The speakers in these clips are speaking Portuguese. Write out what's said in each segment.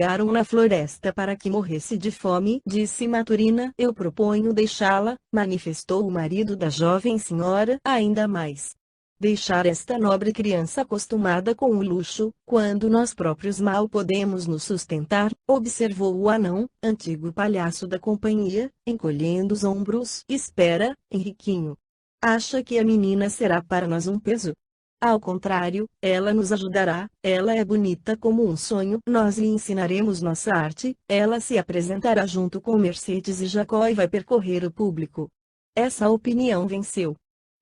jogaram na floresta para que morresse de fome, disse Maturina. Eu proponho deixá-la, manifestou o marido da jovem senhora. Ainda mais. Deixar esta nobre criança acostumada com o luxo, quando nós próprios mal podemos nos sustentar, observou o anão, antigo palhaço da companhia, encolhendo os ombros. Espera, Henriquinho. Acha que a menina será para nós um peso? Ao contrário, ela nos ajudará, ela é bonita como um sonho. Nós lhe ensinaremos nossa arte, ela se apresentará junto com Mercedes e Jacó e vai percorrer o público. Essa opinião venceu.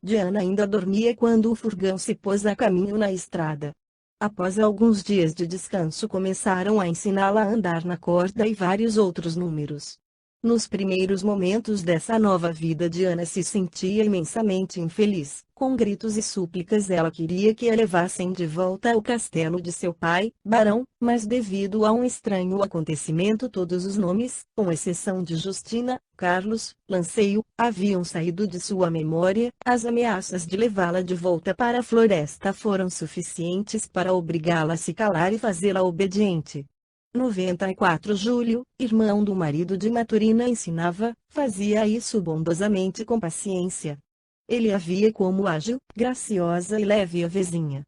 Diana ainda dormia quando o furgão se pôs a caminho na estrada. Após alguns dias de descanso começaram a ensiná-la a andar na corda e vários outros números. Nos primeiros momentos dessa nova vida Diana se sentia imensamente infeliz. Com gritos e súplicas ela queria que a levassem de volta ao castelo de seu pai, barão, mas devido a um estranho acontecimento todos os nomes, com exceção de Justina, Carlos, Lanceio, haviam saído de sua memória. As ameaças de levá-la de volta para a floresta foram suficientes para obrigá-la a se calar e fazê-la obediente. 94 Júlio, irmão do marido de Maturina fazia isso bondosamente com paciência. Ele a via como ágil, graciosa e leve a vizinha.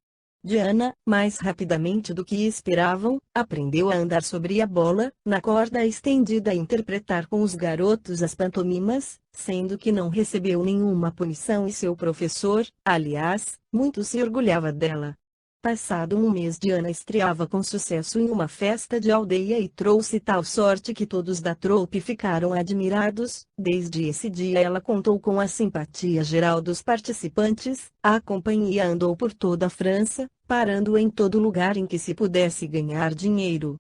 Diana, mais rapidamente do que esperavam, aprendeu a andar sobre a bola, na corda estendida e interpretar com os garotos as pantomimas, sendo que não recebeu nenhuma punição e seu professor, aliás, muito se orgulhava dela. Passado um mês Diana estreava com sucesso em uma festa de aldeia e trouxe tal sorte que todos da troupe ficaram admirados. Desde esse dia ela contou com a simpatia geral dos participantes. A companhia andou por toda a França, parando em todo lugar em que se pudesse ganhar dinheiro.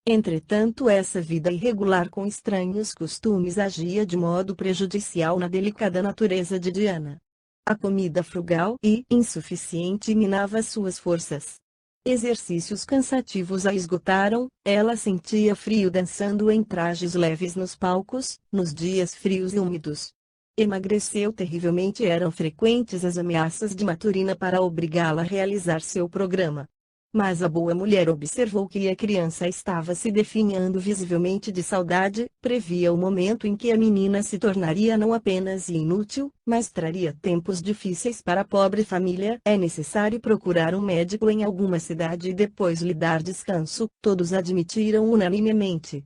Entretanto, essa vida irregular com estranhos costumes agia de modo prejudicial na delicada natureza de Diana. A comida frugal e insuficiente minava suas forças. Exercícios cansativos a esgotaram, ela sentia frio dançando em trajes leves nos palcos, nos dias frios e úmidos. Emagreceu terrivelmente. Eram frequentes as ameaças de Maturina para obrigá-la a realizar seu programa. Mas a boa mulher observou que a criança estava se definhando visivelmente de saudade, previa o momento em que a menina se tornaria não apenas inútil, mas traria tempos difíceis para a pobre família. É necessário procurar um médico em alguma cidade e depois lhe dar descanso, todos admitiram unanimemente.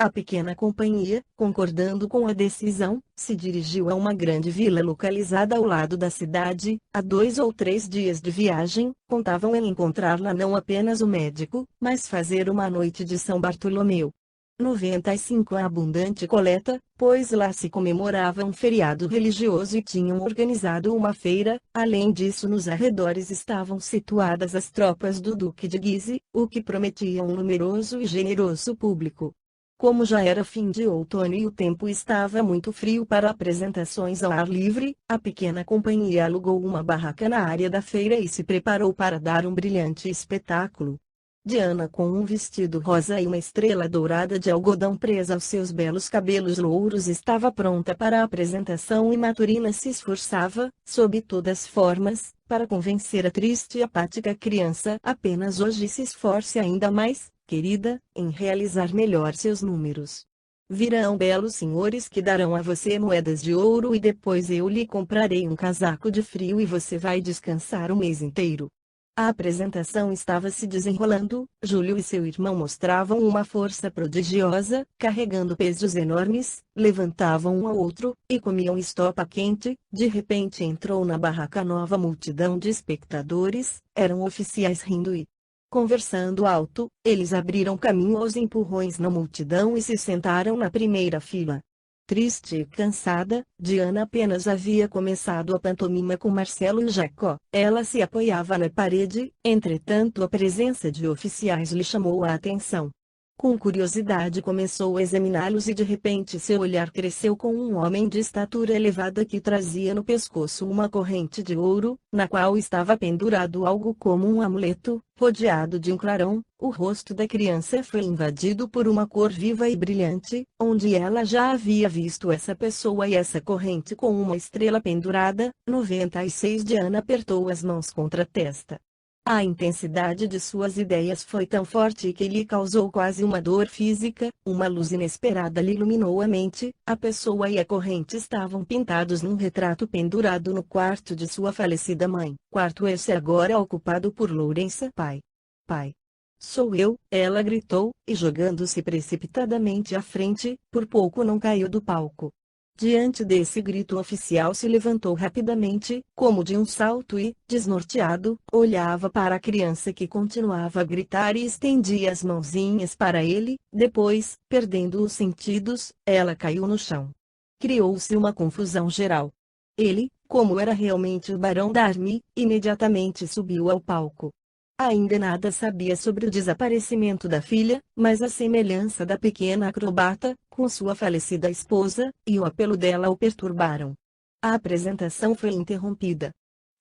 A pequena companhia, concordando com a decisão, se dirigiu a uma grande vila localizada ao lado da cidade. A 2 ou 3 dias de viagem, contavam em encontrar lá não apenas o médico, mas fazer uma noite de São Bartolomeu. 95 A abundante coleta, pois lá se comemorava um feriado religioso e tinham organizado uma feira. Além disso, nos arredores estavam situadas as tropas do Duque de Guise, o que prometia um numeroso e generoso público. Como já era fim de outono e o tempo estava muito frio para apresentações ao ar livre, a pequena companhia alugou uma barraca na área da feira e se preparou para dar um brilhante espetáculo. Diana, com um vestido rosa e uma estrela dourada de algodão presa aos seus belos cabelos louros, estava pronta para a apresentação e Maturina se esforçava, sob todas as formas, para convencer a triste e apática criança. Apenas hoje se esforce ainda mais, querida, em realizar melhor seus números. Virão belos senhores que darão a você moedas de ouro e depois eu lhe comprarei um casaco de frio e você vai descansar o mês inteiro. A apresentação estava se desenrolando. Júlio e seu irmão mostravam uma força prodigiosa, carregando pesos enormes, levantavam um ao outro, e comiam estopa quente. De repente entrou na barraca nova multidão de espectadores, eram oficiais rindo e conversando alto. Eles abriram caminho aos empurrões na multidão e se sentaram na primeira fila. Triste e cansada, Diana apenas havia começado a pantomima com Marcelo e Jacó. Ela se apoiava na parede, entretanto a presença de oficiais lhe chamou a atenção. Com curiosidade começou a examiná-los e de repente seu olhar cresceu com um homem de estatura elevada que trazia no pescoço uma corrente de ouro, na qual estava pendurado algo como um amuleto, rodeado de um clarão. O rosto da criança foi invadido por uma cor viva e brilhante, onde ela já havia visto essa pessoa e essa corrente com uma estrela pendurada. 96 Diana apertou as mãos contra a testa. A intensidade de suas ideias foi tão forte que lhe causou quase uma dor física. Uma luz inesperada lhe iluminou a mente. A pessoa e a corrente estavam pintados num retrato pendurado no quarto de sua falecida mãe. Quarto esse agora ocupado por Lourença. Pai. Pai. Sou eu, ela gritou, e jogando-se precipitadamente à frente, por pouco não caiu do palco. Diante desse grito o oficial se levantou rapidamente, como de um salto e, desnorteado, olhava para a criança que continuava a gritar e estendia as mãozinhas para ele. Depois, perdendo os sentidos, ela caiu no chão. Criou-se uma confusão geral. Ele, como era realmente o Barão Darmy, imediatamente subiu ao palco. Ainda nada sabia sobre o desaparecimento da filha, mas a semelhança da pequena acrobata, com sua falecida esposa, e o apelo dela o perturbaram. A apresentação foi interrompida.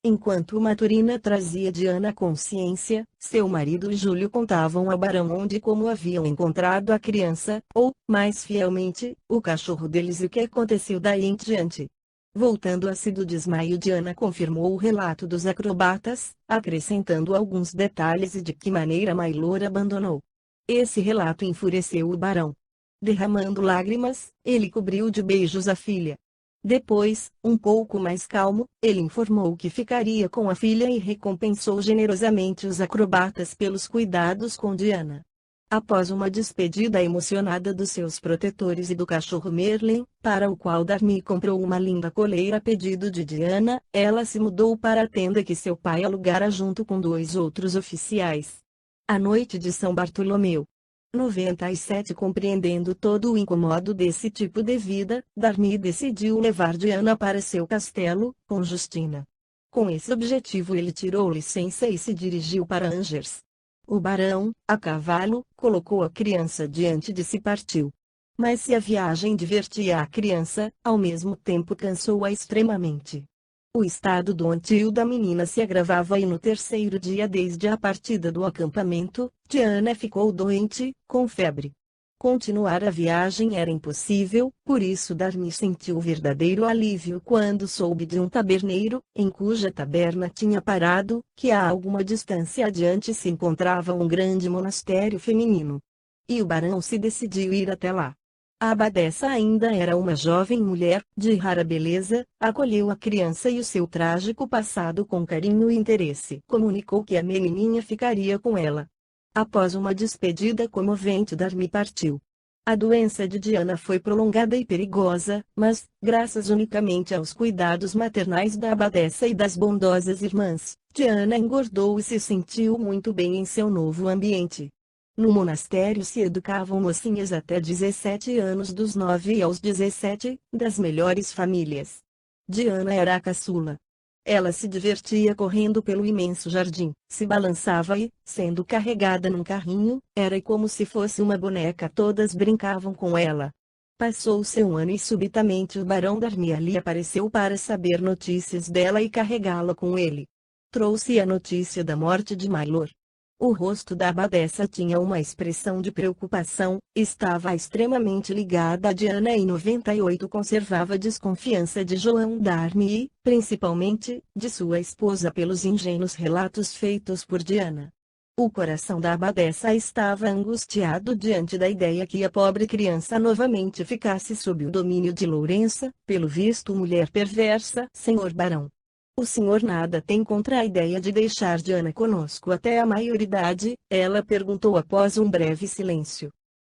Enquanto Maturina trazia Diana à consciência, seu marido e Júlio contavam ao barão onde e como haviam encontrado a criança, ou, mais fielmente, o cachorro deles e o que aconteceu daí em diante. Voltando-se do desmaio, Diana confirmou o relato dos acrobatas, acrescentando alguns detalhes e de que maneira Maylor abandonou. Esse relato enfureceu o barão. Derramando lágrimas, ele cobriu de beijos a filha. Depois, um pouco mais calmo, ele informou que ficaria com a filha e recompensou generosamente os acrobatas pelos cuidados com Diana. Após uma despedida emocionada dos seus protetores e do cachorro Merlin, para o qual Darmy comprou uma linda coleira a pedido de Diana, ela se mudou para a tenda que seu pai alugara junto com 2 outros oficiais. A noite de São Bartolomeu. 97. Compreendendo todo o incomodo desse tipo de vida, Darmy decidiu levar Diana para seu castelo, com Justina. Com esse objetivo ele tirou licença e se dirigiu para Angers. O barão, a cavalo, colocou a criança diante de si e partiu. Mas se a viagem divertia a criança, ao mesmo tempo cansou-a extremamente. O estado doentio da menina se agravava e no 3º dia desde a partida do acampamento, Diana ficou doente, com febre. Continuar a viagem era impossível, por isso Darmy sentiu verdadeiro alívio quando soube de um taberneiro, em cuja taberna tinha parado, que a alguma distância adiante se encontrava um grande monastério feminino. E o barão se decidiu ir até lá. A abadesa ainda era uma jovem mulher, de rara beleza, acolheu a criança e o seu trágico passado com carinho e interesse. Comunicou que a menininha ficaria com ela. Após uma despedida comovente, Darmy partiu. A doença de Diana foi prolongada e perigosa, mas, graças unicamente aos cuidados maternais da abadesa e das bondosas irmãs, Diana engordou e se sentiu muito bem em seu novo ambiente. No monastério se educavam mocinhas até 17 anos dos 9 aos 17, das melhores famílias. Diana era a caçula. Ela se divertia correndo pelo imenso jardim, se balançava e, sendo carregada num carrinho, era como se fosse uma boneca. Todas brincavam com ela. Passou-se um ano e subitamente o barão Darmy ali apareceu para saber notícias dela e carregá-la com ele. Trouxe a notícia da morte de Maylor. O rosto da abadesa tinha uma expressão de preocupação, estava extremamente ligada a Diana e 98 conservava desconfiança de João Darmy e, principalmente, de sua esposa pelos ingênuos relatos feitos por Diana. O coração da abadesa estava angustiado diante da ideia que a pobre criança novamente ficasse sob o domínio de Lourença, pelo visto mulher perversa. Senhor barão, o senhor nada tem contra a ideia de deixar Diana conosco até a maioridade? Ela perguntou após um breve silêncio.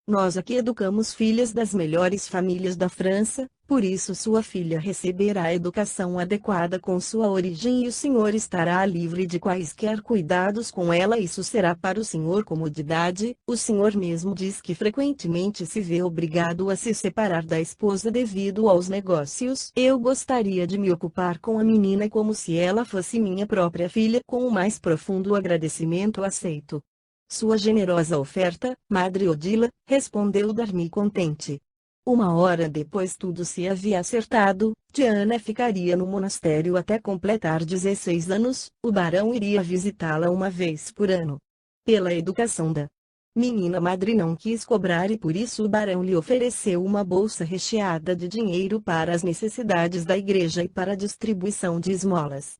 Nós aqui educamos filhas das melhores famílias da França, por isso sua filha receberá a educação adequada com sua origem e o senhor estará livre de quaisquer cuidados com ela. Isso será para o senhor comodidade. O senhor mesmo diz que frequentemente se vê obrigado a se separar da esposa devido aos negócios. Eu gostaria de me ocupar com a menina como se ela fosse minha própria filha. Com o mais profundo agradecimento aceito sua generosa oferta, Madre Odila, respondeu Darmy contente. 1 hora depois tudo se havia acertado, Diana ficaria no monastério até completar 16 anos, o barão iria visitá-la uma vez por ano. Pela educação da menina, Madre não quis cobrar e por isso o barão lhe ofereceu uma bolsa recheada de dinheiro para as necessidades da igreja e para a distribuição de esmolas.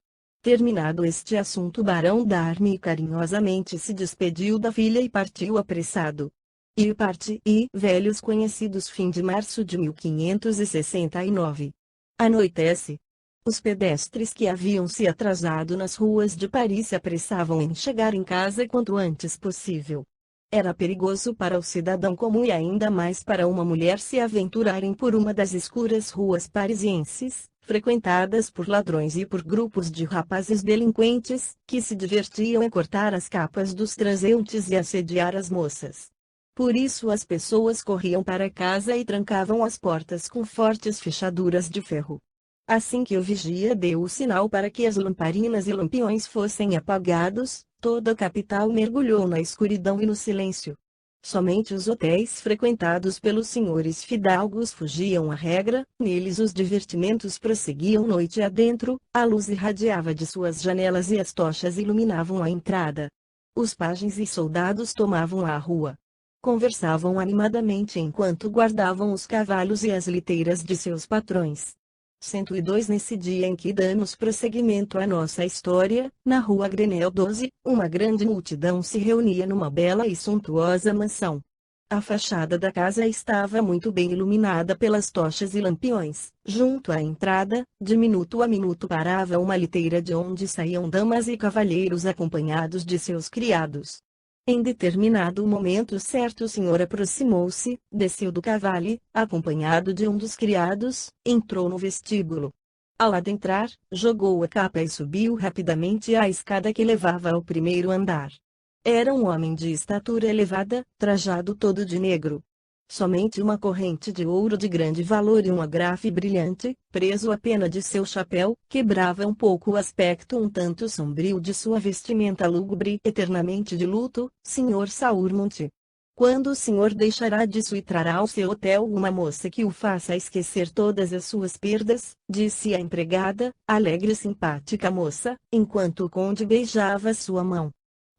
Terminado este assunto, Barão Darmy carinhosamente se despediu da filha e partiu apressado. Velhos Conhecidos, fim de março de 1569. Anoitece. Os pedestres que haviam se atrasado nas ruas de Paris se apressavam em chegar em casa quanto antes possível. Era perigoso para o cidadão comum e ainda mais para uma mulher se aventurarem por uma das escuras ruas parisienses, frequentadas por ladrões e por grupos de rapazes delinquentes, que se divertiam em cortar as capas dos transeuntes e assediar as moças. Por isso as pessoas corriam para casa e trancavam as portas com fortes fechaduras de ferro. Assim que o vigia deu o sinal para que as lamparinas e lampiões fossem apagados, toda a capital mergulhou na escuridão e no silêncio. Somente os hotéis frequentados pelos senhores fidalgos fugiam à regra, neles os divertimentos prosseguiam noite adentro, a luz irradiava de suas janelas e as tochas iluminavam a entrada. Os pajens e soldados tomavam a rua. Conversavam animadamente enquanto guardavam os cavalos e as liteiras de seus patrões. 102. Nesse dia em que damos prosseguimento à nossa história, na rua Grenelle 12, uma grande multidão se reunia numa bela e suntuosa mansão. A fachada da casa estava muito bem iluminada pelas tochas e lampiões. Junto à entrada, de minuto a minuto parava uma liteira de onde saíam damas e cavalheiros acompanhados de seus criados. Em determinado momento certo senhor aproximou-se, desceu do cavalo, acompanhado de um dos criados, entrou no vestíbulo. Ao adentrar, jogou a capa e subiu rapidamente a escada que levava ao primeiro andar. Era um homem de estatura elevada, trajado todo de negro. Somente uma corrente de ouro de grande valor e um agrafe brilhante, preso à pena de seu chapéu, quebrava um pouco o aspecto um tanto sombrio de sua vestimenta lúgubre. Eternamente de luto, Sr. Saurmont. Quando o senhor deixará disso e trará ao seu hotel uma moça que o faça esquecer todas as suas perdas, disse a empregada, alegre e simpática moça, enquanto o conde beijava sua mão.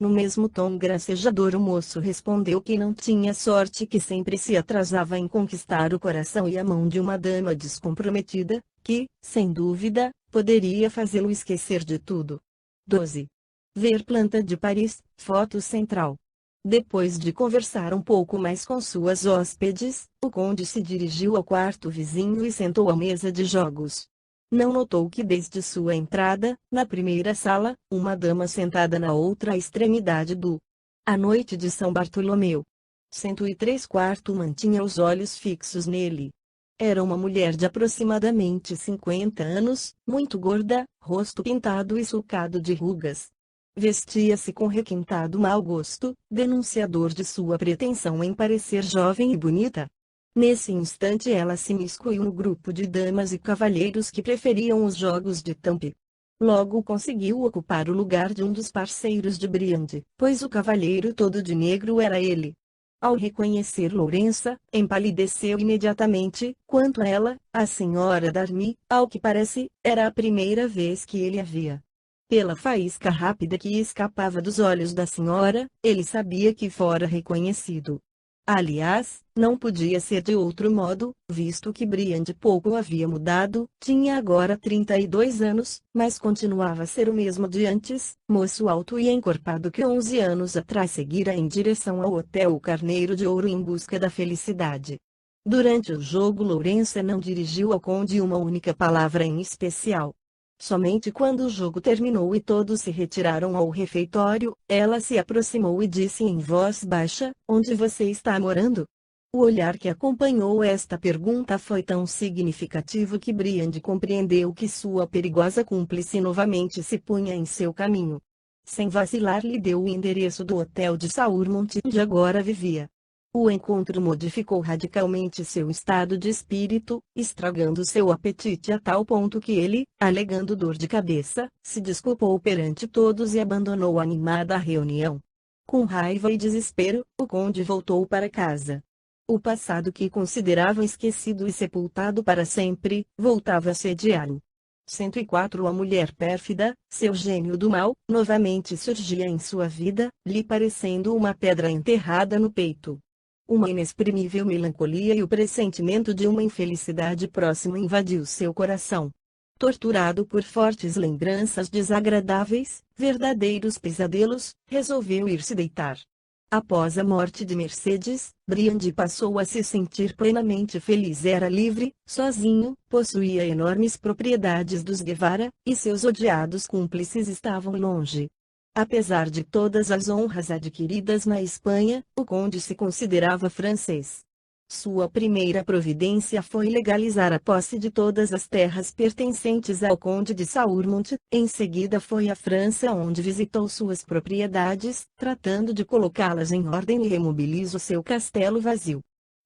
No mesmo tom gracejador o moço respondeu que não tinha sorte, que sempre se atrasava em conquistar o coração e a mão de uma dama descomprometida, que, sem dúvida, poderia fazê-lo esquecer de tudo. 12. Ver planta de Paris, foto central. Depois de conversar um pouco mais com suas hóspedes, o conde se dirigiu ao quarto vizinho e sentou à mesa de jogos. Não notou que desde sua entrada, na primeira sala, uma dama sentada na outra extremidade A noite de São Bartolomeu. 103 quarto mantinha os olhos fixos nele. Era uma mulher de aproximadamente 50 anos, muito gorda, rosto pintado e sulcado de rugas. Vestia-se com requintado mau gosto, denunciador de sua pretensão em parecer jovem e bonita. Nesse instante ela se miscuiu no grupo de damas e cavalheiros que preferiam os jogos de tampe. Logo conseguiu ocupar o lugar de um dos parceiros de Briand, pois o cavalheiro todo de negro era ele. Ao reconhecer Lourença, empalideceu imediatamente. Quanto a ela, a senhora Darmy, ao que parece, era a primeira vez que ele a via. Pela faísca rápida que escapava dos olhos da senhora, ele sabia que fora reconhecido. Aliás, não podia ser de outro modo, visto que Briand pouco havia mudado, tinha agora 32 anos, mas continuava a ser o mesmo de antes, moço alto e encorpado que 11 anos atrás seguira em direção ao Hotel Carneiro de Ouro em busca da felicidade. Durante o jogo Lourença não dirigiu ao conde uma única palavra em especial. Somente quando o jogo terminou e todos se retiraram ao refeitório, ela se aproximou e disse em voz baixa: "Onde você está morando?" O olhar que acompanhou esta pergunta foi tão significativo que Briand compreendeu que sua perigosa cúmplice novamente se punha em seu caminho. Sem vacilar lhe deu o endereço do hotel de Saurmont onde agora vivia. O encontro modificou radicalmente seu estado de espírito, estragando seu apetite a tal ponto que ele, alegando dor de cabeça, se desculpou perante todos e abandonou animada a reunião. Com raiva e desespero, o conde voltou para casa. O passado que considerava esquecido e sepultado para sempre, voltava a sediá-lo. 104 A mulher pérfida, seu gênio do mal, novamente surgia em sua vida, lhe parecendo uma pedra enterrada no peito. Uma inexprimível melancolia e o pressentimento de uma infelicidade próxima invadiu seu coração. torturado por fortes lembranças desagradáveis, verdadeiros pesadelos, resolveu ir se deitar. Após a morte de Mercedes, Briand passou a se sentir plenamente feliz. Era livre, sozinho, possuía enormes propriedades dos Guevara, e seus odiados cúmplices estavam longe. Apesar de todas as honras adquiridas na Espanha, o conde se considerava francês. Sua primeira providência foi legalizar a posse de todas as terras pertencentes ao conde de Saumont. Em seguida foi à França, onde visitou suas propriedades, tratando de colocá-las em ordem, e remobilizou seu castelo vazio.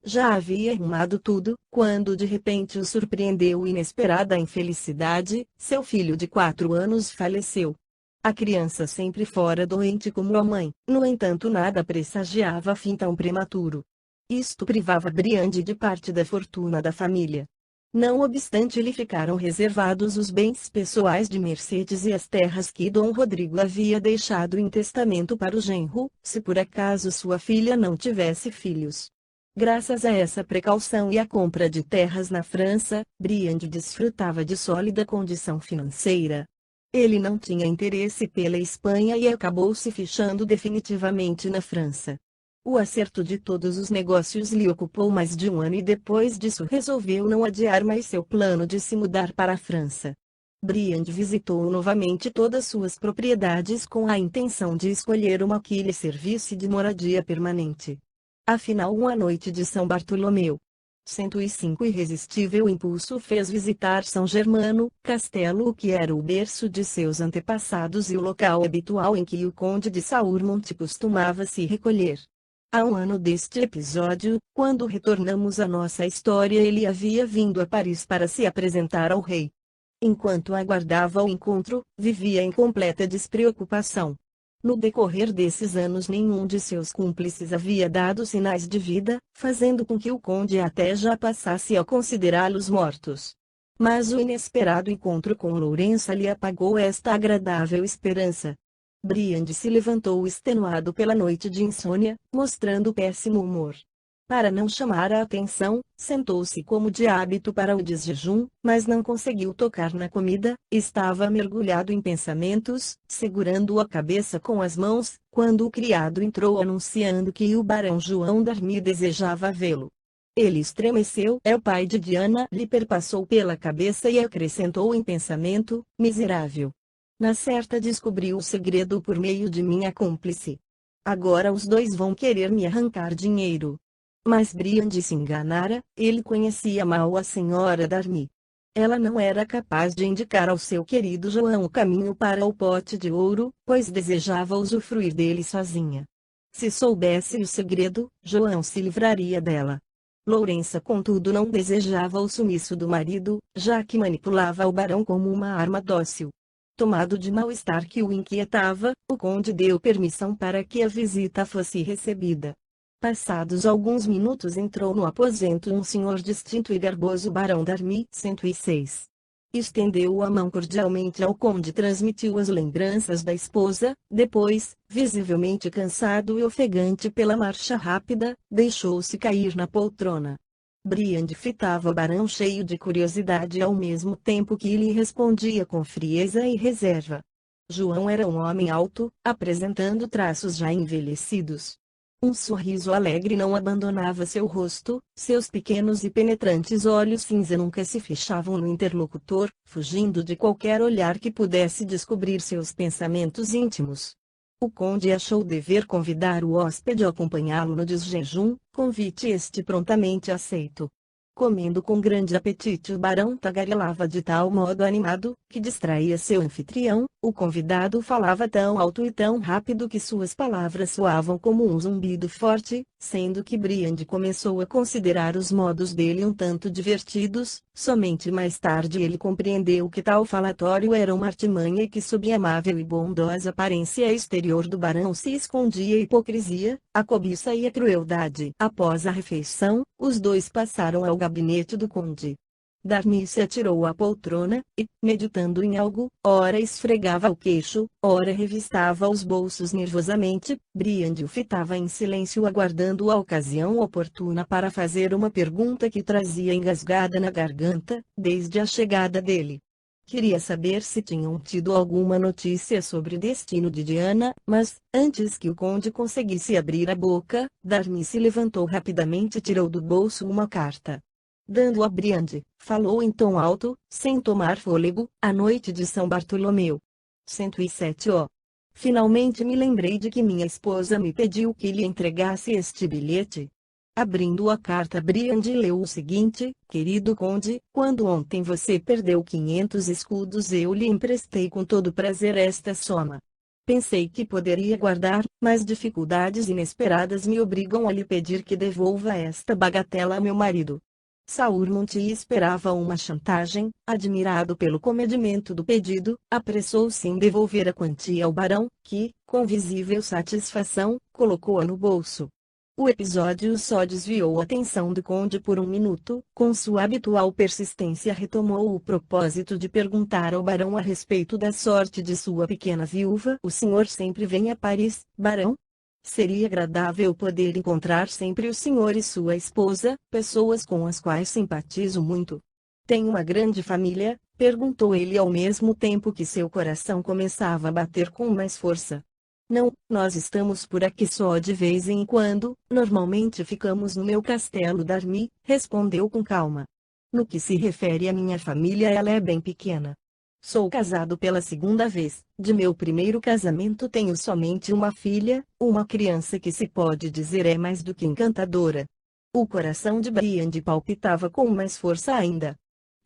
Já havia arrumado tudo, quando de repente o surpreendeu inesperada infelicidade: seu filho de 4 anos faleceu. A criança sempre fora doente como a mãe, no entanto nada pressagiava fim tão prematuro. Isto privava Briand de parte da fortuna da família. Não obstante, lhe ficaram reservados os bens pessoais de Mercedes e as terras que Dom Rodrigo havia deixado em testamento para o genro, se por acaso sua filha não tivesse filhos. Graças a essa precaução e à compra de terras na França, Briand desfrutava de sólida condição financeira. Ele não tinha interesse pela Espanha e acabou se fixando definitivamente na França. O acerto de todos os negócios lhe ocupou mais de um ano, e depois disso resolveu não adiar mais seu plano de se mudar para a França. Briand visitou novamente todas suas propriedades com a intenção de escolher uma que lhe servisse de moradia permanente. Afinal, uma noite de São Bartolomeu, 105, irresistível impulso fez visitar São Germano, castelo que era o berço de seus antepassados e o local habitual em que o conde de Saumont costumava se recolher. Há um ano deste episódio, quando retornamos à nossa história, ele havia vindo a Paris para se apresentar ao rei. Enquanto aguardava o encontro, vivia em completa despreocupação. No decorrer desses anos, nenhum de seus cúmplices havia dado sinais de vida, fazendo com que o conde até já passasse a considerá-los mortos. Mas o inesperado encontro com Lourença lhe apagou esta agradável esperança. Briand se levantou extenuado pela noite de insônia, mostrando péssimo humor. Para não chamar a atenção, sentou-se como de hábito para o desjejum, mas não conseguiu tocar na comida. Estava mergulhado em pensamentos, segurando a cabeça com as mãos, quando o criado entrou anunciando que o barão João d'Army desejava vê-lo. Ele estremeceu. É o pai de Diana, lhe perpassou pela cabeça, e acrescentou em pensamento: miserável. Na certa descobriu o segredo por meio de minha cúmplice. Agora os dois vão querer me arrancar dinheiro. Mas Briand se enganara, ele conhecia mal a senhora d'Army. Ela não era capaz de indicar ao seu querido João o caminho para o pote de ouro, pois desejava usufruir dele sozinha. Se soubesse o segredo, João se livraria dela. Lourença, contudo, não desejava o sumiço do marido, já que manipulava o barão como uma arma dócil. Tomado de mal-estar que o inquietava, o conde deu permissão para que a visita fosse recebida. Passados alguns minutos, entrou no aposento um senhor distinto e garboso, barão d'Army, 106. Estendeu a mão cordialmente ao conde, transmitiu as lembranças da esposa, depois, visivelmente cansado e ofegante pela marcha rápida, deixou-se cair na poltrona. Briand fitava o barão cheio de curiosidade, ao mesmo tempo que lhe respondia com frieza e reserva. João era um homem alto, apresentando traços já envelhecidos. Um sorriso alegre não abandonava seu rosto, seus pequenos e penetrantes olhos cinza nunca se fechavam no interlocutor, fugindo de qualquer olhar que pudesse descobrir seus pensamentos íntimos. O conde achou dever convidar o hóspede a acompanhá-lo no desjejum, convite este prontamente aceito. Comendo com grande apetite, o barão tagarelava de tal modo animado, que distraía seu anfitrião. O convidado falava tão alto e tão rápido que suas palavras soavam como um zumbido forte, sendo que Briand começou a considerar os modos dele um tanto divertidos. Somente mais tarde ele compreendeu que tal falatório era uma artimanha, e que sob a amável e bondosa aparência exterior do barão se escondia a hipocrisia, a cobiça e a crueldade. Após a refeição, os dois passaram ao gabinete do conde. D'Army se atirou à poltrona, e, meditando em algo, ora esfregava o queixo, ora revistava os bolsos nervosamente. Briand o fitava em silêncio, aguardando a ocasião oportuna para fazer uma pergunta que trazia engasgada na garganta, desde a chegada dele. Queria saber se tinham tido alguma notícia sobre o destino de Diana, mas, antes que o conde conseguisse abrir a boca, Darmy se levantou rapidamente e tirou do bolso uma carta. Dando-a a Briande, falou em tom alto, sem tomar fôlego: a noite de São Bartolomeu. 107 ó. Finalmente me lembrei de que minha esposa me pediu que lhe entregasse este bilhete. Abrindo a carta, Briande leu o seguinte: querido conde, quando ontem você perdeu 500 escudos, eu lhe emprestei com todo prazer esta soma. Pensei que poderia guardar, mas dificuldades inesperadas me obrigam a lhe pedir que devolva esta bagatela a meu marido. Saurmont esperava uma chantagem. Admirado pelo comedimento do pedido, apressou-se em devolver a quantia ao barão, que, com visível satisfação, colocou-a no bolso. O episódio só desviou a atenção do conde por um minuto. Com sua habitual persistência, retomou o propósito de perguntar ao barão a respeito da sorte de sua pequena viúva. O senhor sempre vem a Paris, barão? Seria agradável poder encontrar sempre o senhor e sua esposa, pessoas com as quais simpatizo muito. Tem uma grande família? Perguntou ele ao mesmo tempo que seu coração começava a bater com mais força. Não, nós estamos por aqui só de vez em quando, normalmente ficamos no meu castelo Darmy, respondeu com calma. No que se refere à minha família, ela é bem pequena. Sou casado pela segunda vez. De meu primeiro casamento tenho somente uma filha, uma criança que se pode dizer é mais do que encantadora. O coração de Briande palpitava com mais força ainda.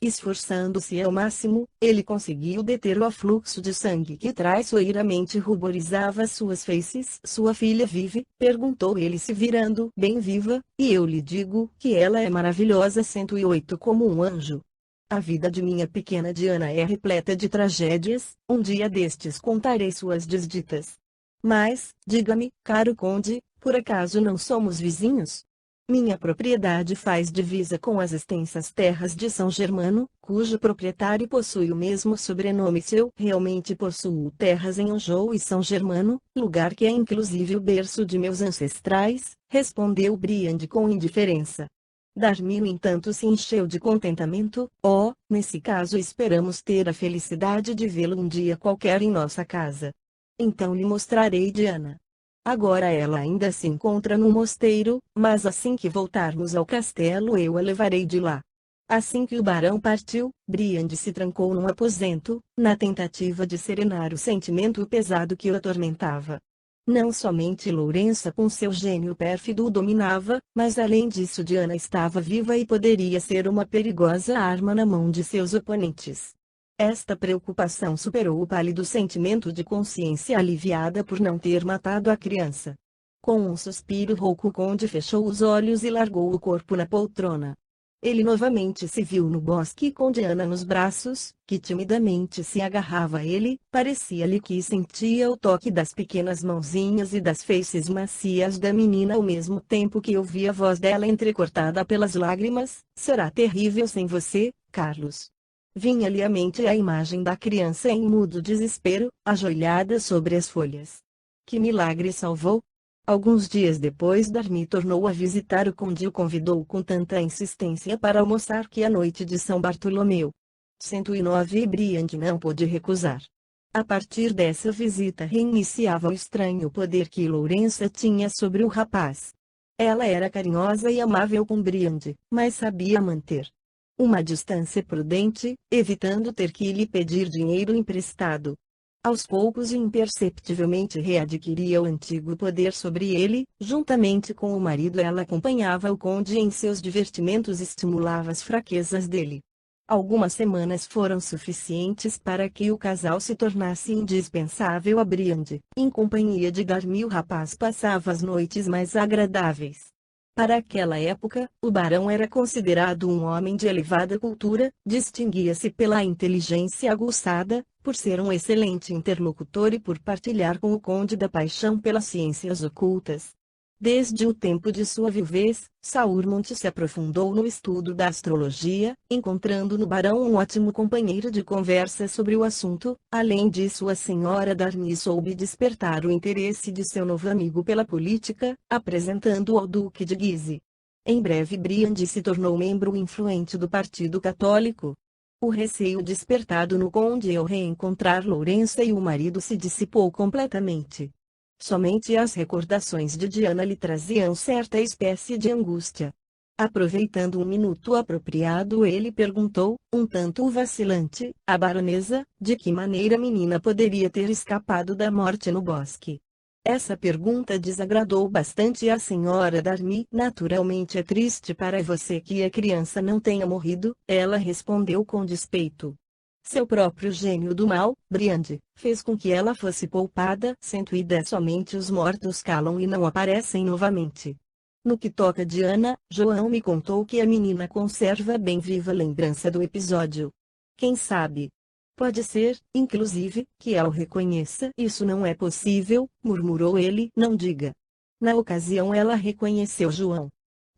Esforçando-se ao máximo, ele conseguiu deter o afluxo de sangue que traiçoeiramente ruborizava suas faces. Sua filha vive? Perguntou ele, se virando. Bem viva, e eu lhe digo que ela é maravilhosa. 108 como um anjo. A vida de minha pequena Diana é repleta de tragédias, um dia destes contarei suas desditas. Mas, diga-me, caro conde, por acaso não somos vizinhos? Minha propriedade faz divisa com as extensas terras de São Germano, cujo proprietário possui o mesmo sobrenome seu. Realmente possuo terras em Anjou e São Germano, lugar que é inclusive o berço de meus ancestrais, respondeu Briande com indiferença. Darmy, no entanto, se encheu de contentamento. Oh, nesse caso esperamos ter a felicidade de vê-lo um dia qualquer em nossa casa. Então lhe mostrarei Diana. Agora ela ainda se encontra no mosteiro, mas assim que voltarmos ao castelo eu a levarei de lá. Assim que o barão partiu, Briande se trancou num aposento, na tentativa de serenar o sentimento pesado que o atormentava. Não somente Lourença com seu gênio pérfido o dominava, mas além disso Diana estava viva e poderia ser uma perigosa arma na mão de seus oponentes. Esta preocupação superou o pálido sentimento de consciência aliviada por não ter matado a criança. Com um suspiro rouco, o conde fechou os olhos e largou o corpo na poltrona. Ele novamente se viu no bosque com Diana nos braços, que timidamente se agarrava a ele. Parecia-lhe que sentia o toque das pequenas mãozinhas e das feices macias da menina ao mesmo tempo que ouvia a voz dela entrecortada pelas lágrimas. Será terrível sem você, Carlos. Vinha-lhe à mente a imagem da criança em mudo desespero, ajoelhada sobre as folhas. Que milagre salvou! Alguns dias depois, Darmy tornou a visitar o conde e o convidou com tanta insistência para almoçar que a noite de São Bartolomeu. 109 e Briande não pôde recusar. A partir dessa visita reiniciava o estranho poder que Lourença tinha sobre o rapaz. Ela era carinhosa e amável com Briande, mas sabia manter uma distância prudente, evitando ter que lhe pedir dinheiro emprestado. Aos poucos e imperceptivelmente readquiria o antigo poder sobre ele. Juntamente com o marido, ela acompanhava o conde em seus divertimentos e estimulava as fraquezas dele. Algumas semanas foram suficientes para que o casal se tornasse indispensável a Briande. Em companhia de Darmy, o rapaz passava as noites mais agradáveis. Para aquela época, o barão era considerado um homem de elevada cultura, distinguia-se pela inteligência aguçada, por ser um excelente interlocutor e por partilhar com o conde da paixão pelas ciências ocultas. Desde o tempo de sua viuvez, Saurmont se aprofundou no estudo da astrologia, encontrando no barão um ótimo companheiro de conversa sobre o assunto. Além disso, a senhora Darmy soube despertar o interesse de seu novo amigo pela política, apresentando-o ao Duque de Guise. Em breve Briande se tornou membro influente do Partido Católico. O receio despertado no conde ao reencontrar Lourença e o marido se dissipou completamente. Somente as recordações de Diana lhe traziam certa espécie de angústia. Aproveitando um minuto apropriado, ele perguntou, um tanto vacilante, à baronesa, de que maneira a menina poderia ter escapado da morte no bosque. Essa pergunta desagradou bastante a senhora Darmy. Naturalmente é triste para você que a criança não tenha morrido, ela respondeu com despeito. Seu próprio gênio do mal, Briande, fez com que ela fosse poupada. 110 Somente os mortos calam e não aparecem novamente. No que toca a Diana, João me contou que a menina conserva bem viva a lembrança do episódio. Quem sabe? Pode ser, inclusive, que ela o reconheça. Isso não é possível, murmurou ele. Não diga. Na ocasião ela reconheceu João.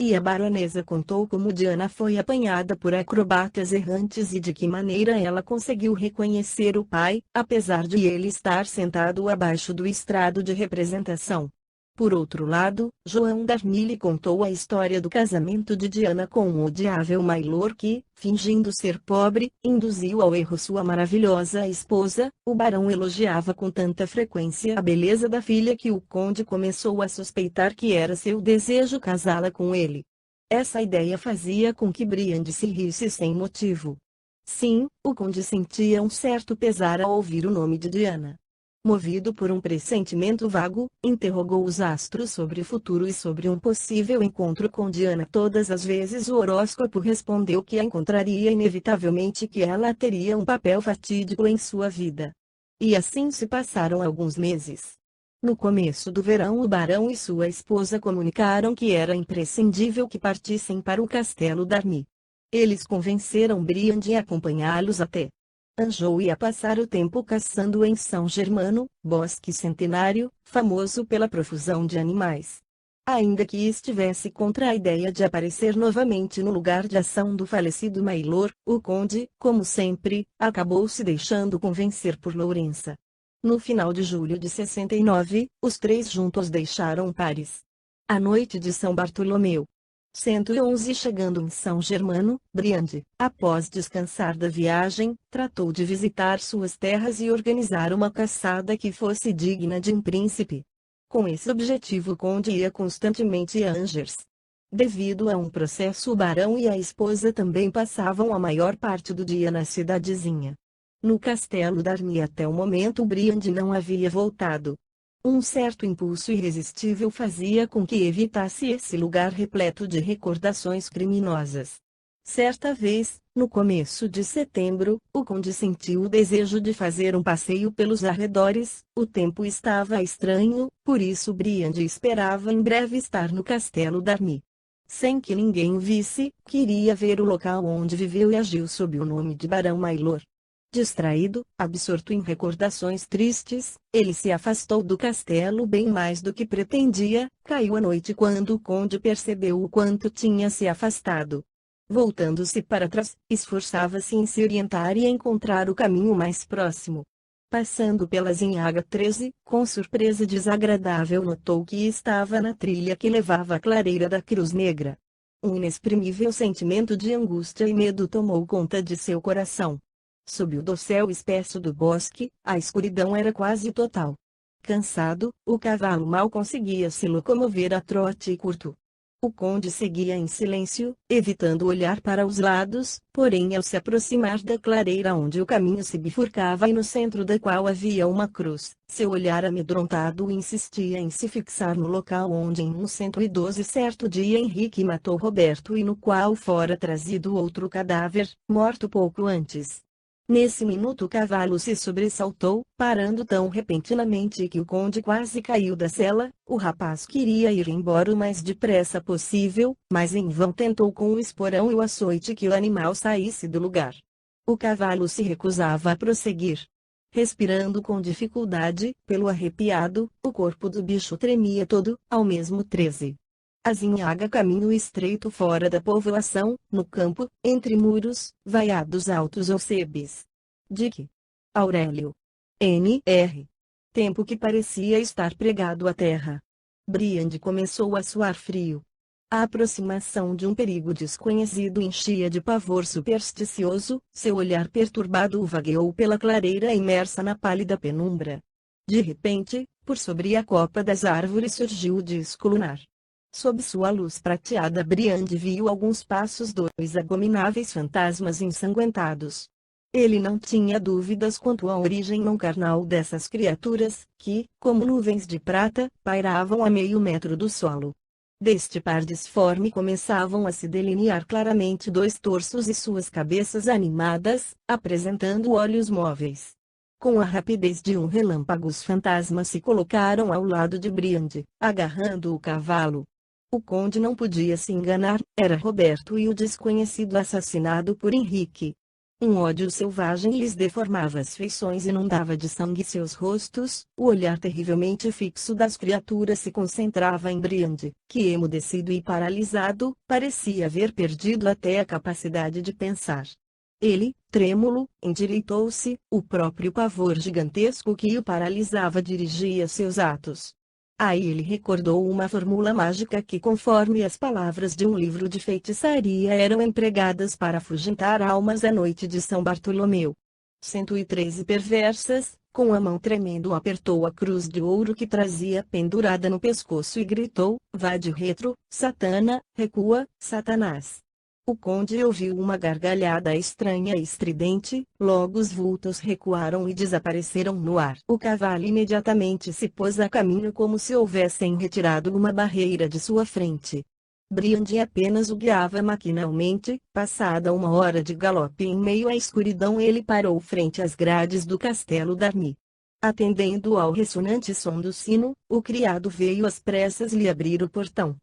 E a baronesa contou como Diana foi apanhada por acrobatas errantes e de que maneira ela conseguiu reconhecer o pai, apesar de ele estar sentado abaixo do estrado de representação. Por outro lado, João Darmy lhe contou a história do casamento de Diana com um odiável Maylor que, fingindo ser pobre, induziu ao erro sua maravilhosa esposa. O barão elogiava com tanta frequência a beleza da filha que o conde começou a suspeitar que era seu desejo casá-la com ele. Essa ideia fazia com que Briande se risse sem motivo. Sim, o conde sentia um certo pesar ao ouvir o nome de Diana. Movido por um pressentimento vago, interrogou os astros sobre o futuro e sobre um possível encontro com Diana. Todas as vezes o horóscopo respondeu que a encontraria inevitavelmente e que ela teria um papel fatídico em sua vida. E assim se passaram alguns meses. No começo do verão, o barão e sua esposa comunicaram que era imprescindível que partissem para o castelo Darmy. Eles convenceram Briande a acompanhá-los até Anjou ia passar o tempo caçando em São Germano, bosque centenário, famoso pela profusão de animais. Ainda que estivesse contra a ideia de aparecer novamente no lugar de ação do falecido Maylor, o conde, como sempre, acabou se deixando convencer por Lourença. No final de julho de 69, os três juntos deixaram Paris. À noite de São Bartolomeu, 111 Chegando em São Germano, Briande, após descansar da viagem, tratou de visitar suas terras e organizar uma caçada que fosse digna de um príncipe. Com esse objetivo o conde ia constantemente a Angers. Devido a um processo, o barão e a esposa também passavam a maior parte do dia na cidadezinha. No castelo Darmy até o momento Briande não havia voltado. Um certo impulso irresistível fazia com que evitasse esse lugar repleto de recordações criminosas. Certa vez, no começo de setembro, o conde sentiu o desejo de fazer um passeio pelos arredores. O tempo estava estranho, por isso Briande esperava em breve estar no castelo Darmy. Sem que ninguém o visse, queria ver o local onde viveu e agiu sob o nome de Barão Maylor. Distraído, absorto em recordações tristes, ele se afastou do castelo bem mais do que pretendia. Caiu a noite quando o conde percebeu o quanto tinha se afastado. Voltando-se para trás, esforçava-se em se orientar e encontrar o caminho mais próximo. Passando pela Zinhaga 13, com surpresa desagradável notou que estava na trilha que levava à clareira da Cruz Negra. Um inexprimível sentimento de angústia e medo tomou conta de seu coração. Sob o dossel espesso do bosque, a escuridão era quase total. Cansado, o cavalo mal conseguia se locomover a trote curto. O conde seguia em silêncio, evitando olhar para os lados, porém ao se aproximar da clareira onde o caminho se bifurcava e no centro da qual havia uma cruz, seu olhar amedrontado insistia em se fixar no local onde em 112 certo dia Henrique matou Roberto e no qual fora trazido outro cadáver, morto pouco antes. Nesse minuto o cavalo se sobressaltou, parando tão repentinamente que o conde quase caiu da sela. O rapaz queria ir embora o mais depressa possível, mas em vão tentou com o esporão e o açoite que o animal saísse do lugar. O cavalo se recusava a prosseguir. Respirando com dificuldade, pelo arrepiado, o corpo do bicho tremia todo, ao mesmo 13. A Zinhaga caminho estreito fora da povoação, no campo, entre muros, vaiados altos ou sebes. Dick. Aurélio. N.R. Tempo que parecia estar pregado à terra. Briande começou a suar frio. A aproximação de um perigo desconhecido enchia de pavor supersticioso, seu olhar perturbado o vagueou pela clareira imersa na pálida penumbra. De repente, por sobre a copa das árvores surgiu o disco lunar. Sob sua luz prateada Briand viu alguns passos dois abomináveis fantasmas ensanguentados. Ele não tinha dúvidas quanto à origem não carnal dessas criaturas, que, como nuvens de prata, pairavam a meio metro do solo. Deste par disforme começavam a se delinear claramente dois torsos e suas cabeças animadas, apresentando olhos móveis. Com a rapidez de um relâmpago os fantasmas se colocaram ao lado de Briand, agarrando o cavalo. O conde não podia se enganar, era Roberto e o desconhecido assassinado por Henrique. Um ódio selvagem lhes deformava as feições e inundava de sangue seus rostos, o olhar terrivelmente fixo das criaturas se concentrava em Briand, que emudecido e paralisado, parecia haver perdido até a capacidade de pensar. Ele, trêmulo, endireitou-se, o próprio pavor gigantesco que o paralisava dirigia seus atos. Aí ele recordou uma fórmula mágica que, conforme as palavras de um livro de feitiçaria, eram empregadas para afugentar almas à noite de São Bartolomeu. 113 perversas, com a mão tremendo apertou a cruz de ouro que trazia pendurada no pescoço e gritou: "Vade retro, Satana, recua, Satanás!" O conde ouviu uma gargalhada estranha e estridente, logo os vultos recuaram e desapareceram no ar. O cavalo imediatamente se pôs a caminho como se houvessem retirado uma barreira de sua frente. Briand apenas o guiava maquinalmente. Passada uma hora de galope em meio à escuridão ele parou frente às grades do castelo d'Army. Atendendo ao ressonante som do sino, o criado veio às pressas lhe abrir o portão.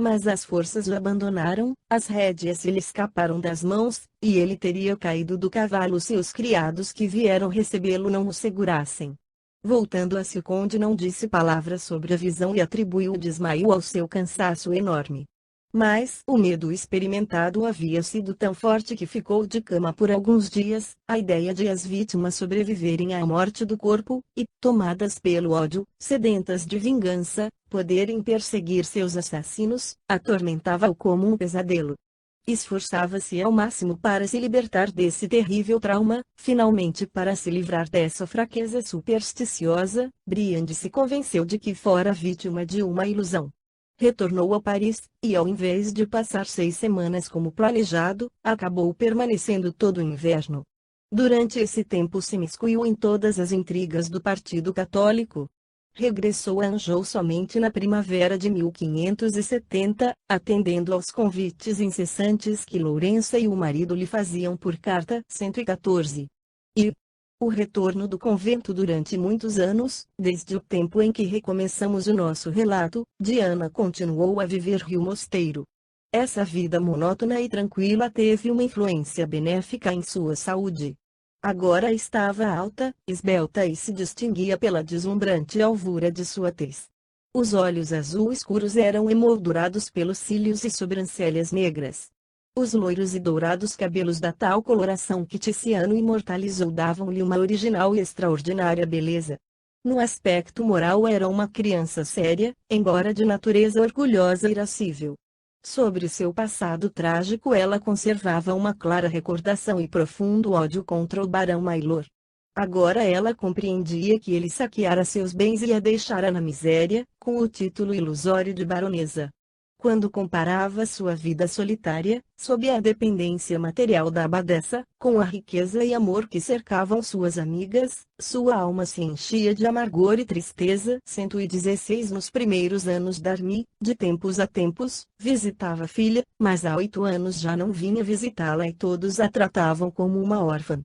Mas as forças o abandonaram, as rédeas se lhe escaparam das mãos, e ele teria caído do cavalo se os criados que vieram recebê-lo não o segurassem. Voltando a si o conde não disse palavra sobre a visão e atribuiu o desmaio ao seu cansaço enorme. Mas o medo experimentado havia sido tão forte que ficou de cama por alguns dias, a ideia de as vítimas sobreviverem à morte do corpo, e, tomadas pelo ódio, sedentas de vingança, poderem perseguir seus assassinos, atormentava-o como um pesadelo. Esforçava-se ao máximo para se libertar desse terrível trauma, finalmente para se livrar dessa fraqueza supersticiosa, Briand se convenceu de que fora vítima de uma ilusão. Retornou a Paris, e ao invés de passar 6 semanas como planejado, acabou permanecendo todo o inverno. Durante esse tempo se miscuiu em todas as intrigas do Partido Católico. Regressou a Anjou somente na primavera de 1570, atendendo aos convites incessantes que Lourença e o marido lhe faziam por carta. 114. E o retorno do convento durante muitos anos, desde o tempo em que recomeçamos o nosso relato, Diana continuou a viver Rio Mosteiro. Essa vida monótona e tranquila teve uma influência benéfica em sua saúde. Agora estava alta, esbelta e se distinguia pela deslumbrante alvura de sua tez. Os olhos azul escuros eram emoldurados pelos cílios e sobrancelhas negras. Os loiros e dourados cabelos da tal coloração que Tiziano imortalizou davam-lhe uma original e extraordinária beleza. No aspecto moral era uma criança séria, embora de natureza orgulhosa e irascível. Sobre seu passado trágico ela conservava uma clara recordação e profundo ódio contra o barão Mailor. Agora ela compreendia que ele saqueara seus bens e a deixara na miséria, com o título ilusório de baronesa. Quando comparava sua vida solitária, sob a dependência material da abadesa, com a riqueza e amor que cercavam suas amigas, sua alma se enchia de amargor e tristeza. 116 Nos primeiros anos d'Army, de tempos a tempos, visitava a filha, mas há 8 anos já não vinha visitá-la e todos a tratavam como uma órfã.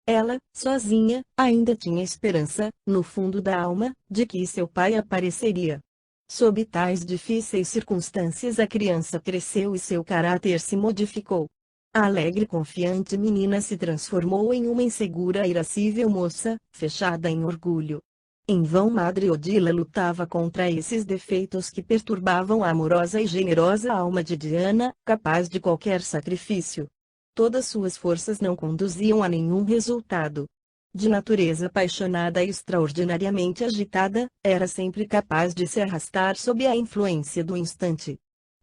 Ela, sozinha, ainda tinha esperança, no fundo da alma, de que seu pai apareceria. Sob tais difíceis circunstâncias a criança cresceu e seu caráter se modificou. A alegre e confiante menina se transformou em uma insegura e irascível moça, fechada em orgulho. Em vão Madre Odila lutava contra esses defeitos que perturbavam a amorosa e generosa alma de Diana, capaz de qualquer sacrifício. Todas suas forças não conduziam a nenhum resultado. De natureza apaixonada e extraordinariamente agitada, era sempre capaz de se arrastar sob a influência do instante.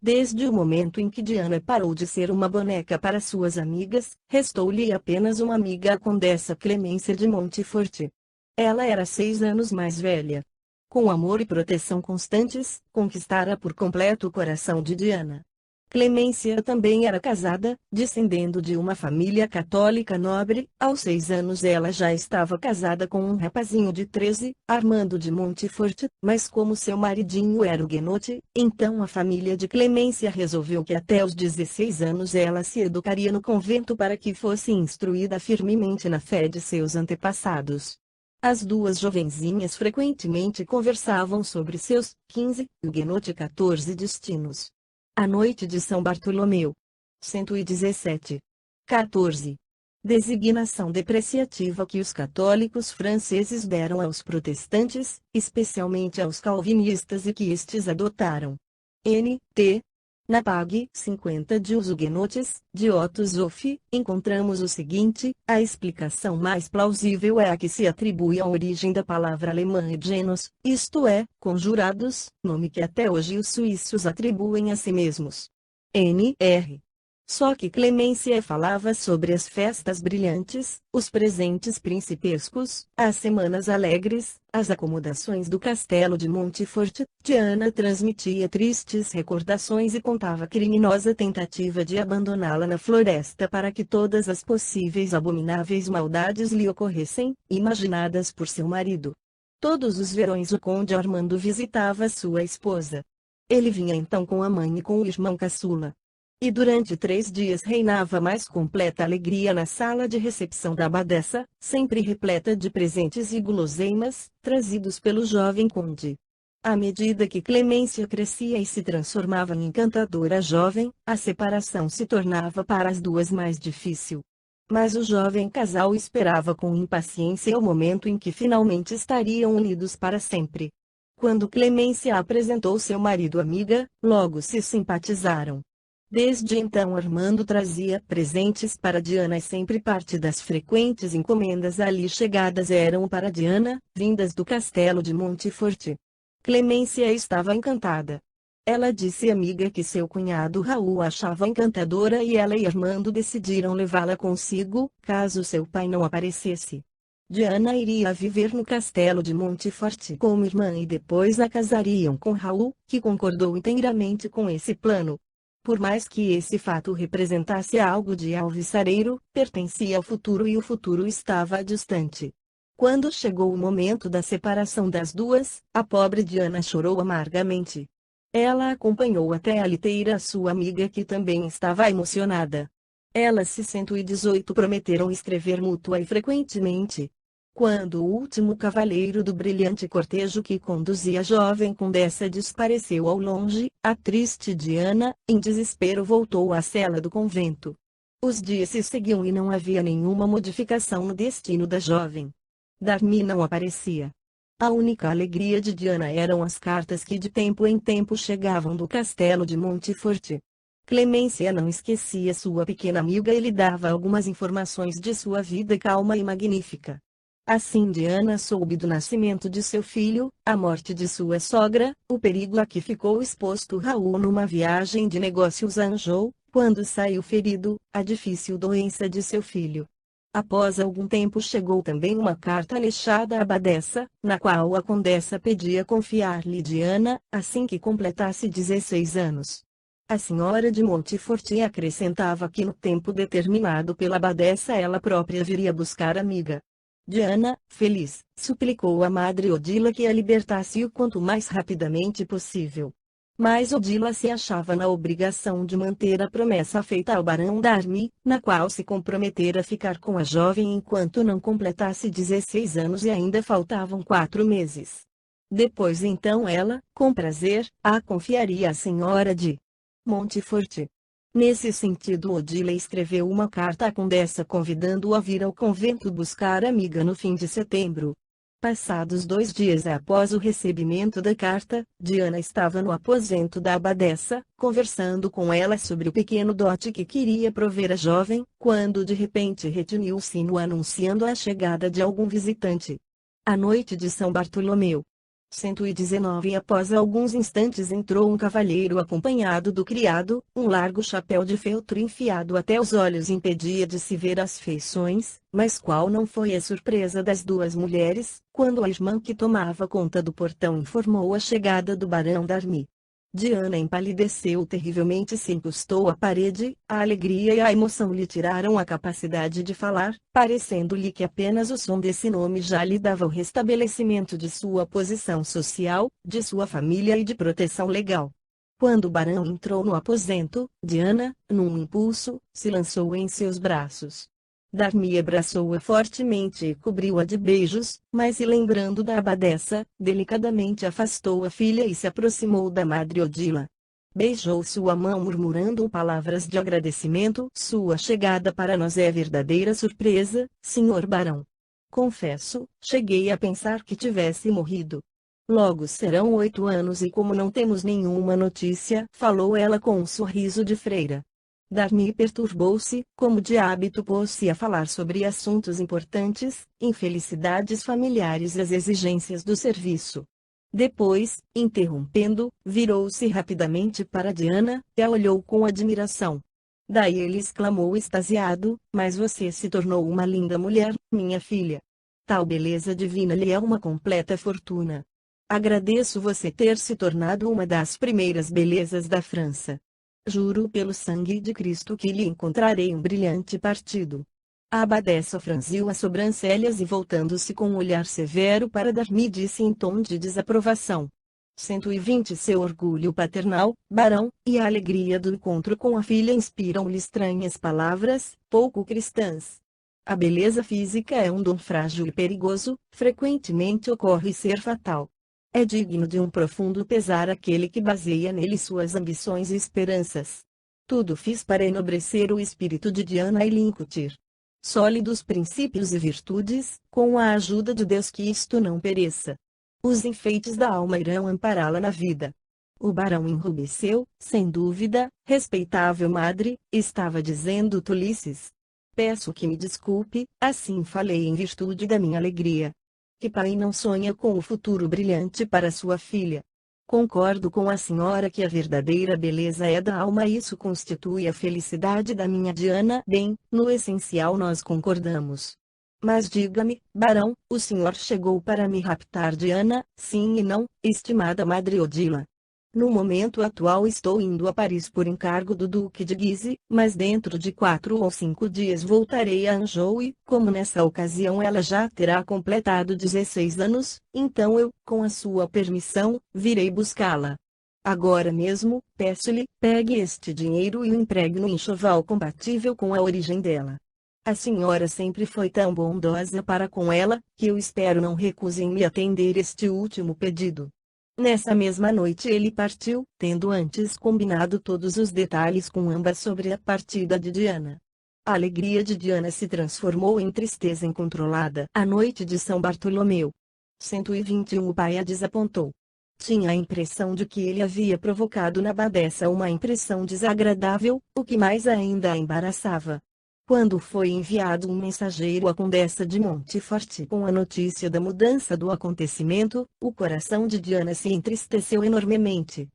Desde o momento em que Diana parou de ser uma boneca para suas amigas, restou-lhe apenas uma amiga, a Condessa Clemência de Montfort. Ela era 6 anos mais velha. Com amor e proteção constantes, conquistara por completo o coração de Diana. Clemência também era casada, descendendo de uma família católica nobre. Aos 6 anos ela já estava casada com um rapazinho de 13, Armando de Montfort, mas como seu maridinho era huguenote, então a família de Clemência resolveu que até os 16 anos ela se educaria no convento para que fosse instruída firmemente na fé de seus antepassados. As duas jovenzinhas frequentemente conversavam sobre seus 15, huguenote 14 destinos. A noite de São Bartolomeu. 117. 14. Designação depreciativa que os católicos franceses deram aos protestantes, especialmente aos calvinistas, e que estes adotaram. N.T. Na Pag 50 de Os Huguenotes, de Otto Zoff, encontramos o seguinte: a explicação mais plausível é a que se atribui à origem da palavra alemã Genos, isto é, conjurados, nome que até hoje os suíços atribuem a si mesmos. N.R. Só que Clemência falava sobre as festas brilhantes, os presentes principescos, as semanas alegres, as acomodações do castelo de Montfort. Diana transmitia tristes recordações e contava a criminosa tentativa de abandoná-la na floresta para que todas as possíveis abomináveis maldades lhe ocorressem, imaginadas por seu marido. Todos os verões o conde Armando visitava sua esposa. Ele vinha então com a mãe e com o irmão caçula. E durante 3 dias reinava mais completa alegria na sala de recepção da abadesa, sempre repleta de presentes e guloseimas, trazidos pelo jovem conde. À medida que Clemência crescia e se transformava em encantadora jovem, a separação se tornava para as duas mais difícil. Mas o jovem casal esperava com impaciência o momento em que finalmente estariam unidos para sempre. Quando Clemência apresentou seu marido à amiga, logo se simpatizaram. Desde então Armando trazia presentes para Diana e sempre parte das frequentes encomendas ali chegadas eram para Diana, vindas do castelo de Montfort. Clemência estava encantada. Ela disse à amiga que seu cunhado Raul a achava encantadora e ela e Armando decidiram levá-la consigo, caso seu pai não aparecesse. Diana iria viver no castelo de Montfort como irmã e depois a casariam com Raul, que concordou inteiramente com esse plano. Por mais que esse fato representasse algo de alvissareiro, pertencia ao futuro e o futuro estava distante. Quando chegou o momento da separação das duas, a pobre Diana chorou amargamente. Ela acompanhou até a liteira a sua amiga que também estava emocionada. Elas se 118 prometeram escrever mútua e frequentemente. Quando o último cavaleiro do brilhante cortejo que conduzia a jovem condessa desapareceu ao longe, a triste Diana, em desespero voltou à cela do convento. Os dias se seguiam e não havia nenhuma modificação no destino da jovem. Darmy não aparecia. A única alegria de Diana eram as cartas que de tempo em tempo chegavam do castelo de Montfort. Clemência não esquecia sua pequena amiga e lhe dava algumas informações de sua vida calma e magnífica. Assim Diana soube do nascimento de seu filho, a morte de sua sogra, o perigo a que ficou exposto Raul numa viagem de negócios a Anjou, quando saiu ferido, a difícil doença de seu filho. Após algum tempo chegou também uma carta anexada à abadesa, na qual a condessa pedia confiar-lhe Diana, assim que completasse 16 anos. A senhora de Montfort acrescentava que no tempo determinado pela abadesa ela própria viria buscar a amiga. Diana, feliz, suplicou a madre Odila que a libertasse o quanto mais rapidamente possível. Mas Odila se achava na obrigação de manter a promessa feita ao barão Darmy, na qual se comprometera a ficar com a jovem enquanto não completasse 16 anos e ainda faltavam 4 meses. Depois então ela, com prazer, a confiaria à senhora de Montfort. Nesse sentido Odila escreveu uma carta à condessa convidando-a a vir ao convento buscar a amiga no fim de setembro. Passados 2 dias após o recebimento da carta, Diana estava no aposento da abadesa, conversando com ela sobre o pequeno dote que queria prover à jovem, quando de repente retiniu o sino anunciando a chegada de algum visitante. A noite de São Bartolomeu. 119. Após alguns instantes entrou um cavalheiro acompanhado do criado, um largo chapéu de feltro enfiado até os olhos impedia de se ver as feições, mas qual não foi a surpresa das duas mulheres, quando a irmã que tomava conta do portão informou a chegada do barão Darmy. Diana empalideceu terrivelmente e se encostou à parede, a alegria e a emoção lhe tiraram a capacidade de falar, parecendo-lhe que apenas o som desse nome já lhe dava o restabelecimento de sua posição social, de sua família e de proteção legal. Quando o barão entrou no aposento, Diana, num impulso, se lançou em seus braços. Darmy abraçou-a fortemente e cobriu-a de beijos, mas se lembrando da abadessa, delicadamente afastou a filha e se aproximou da madre Odila. Beijou sua mão murmurando palavras de agradecimento. Sua chegada para nós é verdadeira surpresa, senhor barão. Confesso, cheguei a pensar que tivesse morrido. Logo serão 8 anos e como não temos nenhuma notícia, falou ela com um sorriso de freira. Darmy perturbou-se, como de hábito pôs-se a falar sobre assuntos importantes, infelicidades familiares e as exigências do serviço. Depois, interrompendo, virou-se rapidamente para Diana, e a olhou com admiração. Daí ele exclamou extasiado, mas você se tornou uma linda mulher, minha filha. Tal beleza divina lhe é uma completa fortuna. Agradeço você ter se tornado uma das primeiras belezas da França. Juro pelo sangue de Cristo que lhe encontrarei um brilhante partido. A abadessa franziu as sobrancelhas e voltando-se com um olhar severo para Darmy disse em tom de desaprovação. 120 Seu orgulho paternal, barão, e a alegria do encontro com a filha inspiram-lhe estranhas palavras, pouco cristãs. A beleza física é um dom frágil e perigoso, frequentemente ocorre ser fatal. É digno de um profundo pesar aquele que baseia nele suas ambições e esperanças. Tudo fiz para enobrecer o espírito de Diana e lhe incutir sólidos princípios e virtudes, com a ajuda de Deus que isto não pereça. Os enfeites da alma irão ampará-la na vida. O barão enrubesceu, sem dúvida, respeitável madre, estava dizendo tolices. Peço que me desculpe, assim falei em virtude da minha alegria. Que pai não sonha com o futuro brilhante para sua filha? Concordo com a senhora que a verdadeira beleza é da alma e isso constitui a felicidade da minha Diana. Bem, no essencial nós concordamos. Mas diga-me, barão, o senhor chegou para me raptar Diana, sim e não, estimada madre Odila? No momento atual estou indo a Paris por encargo do Duque de Guise, mas dentro de 4 ou 5 dias voltarei a Anjou e, como nessa ocasião ela já terá completado 16 anos, então eu, com a sua permissão, virei buscá-la. Agora mesmo, peço-lhe, pegue este dinheiro e o empregue no enxoval compatível com a origem dela. A senhora sempre foi tão bondosa para com ela, que eu espero não recuse em me atender este último pedido. Nessa mesma noite ele partiu, tendo antes combinado todos os detalhes com ambas sobre a partida de Diana. A alegria de Diana se transformou em tristeza incontrolada. A noite de São Bartolomeu. 121 O pai a desapontou. Tinha a impressão de que ele havia provocado na abadessa uma impressão desagradável, o que mais ainda a embaraçava. Quando foi enviado um mensageiro à Condessa de Montfort com a notícia da mudança do acontecimento, o coração de Diana se entristeceu enormemente.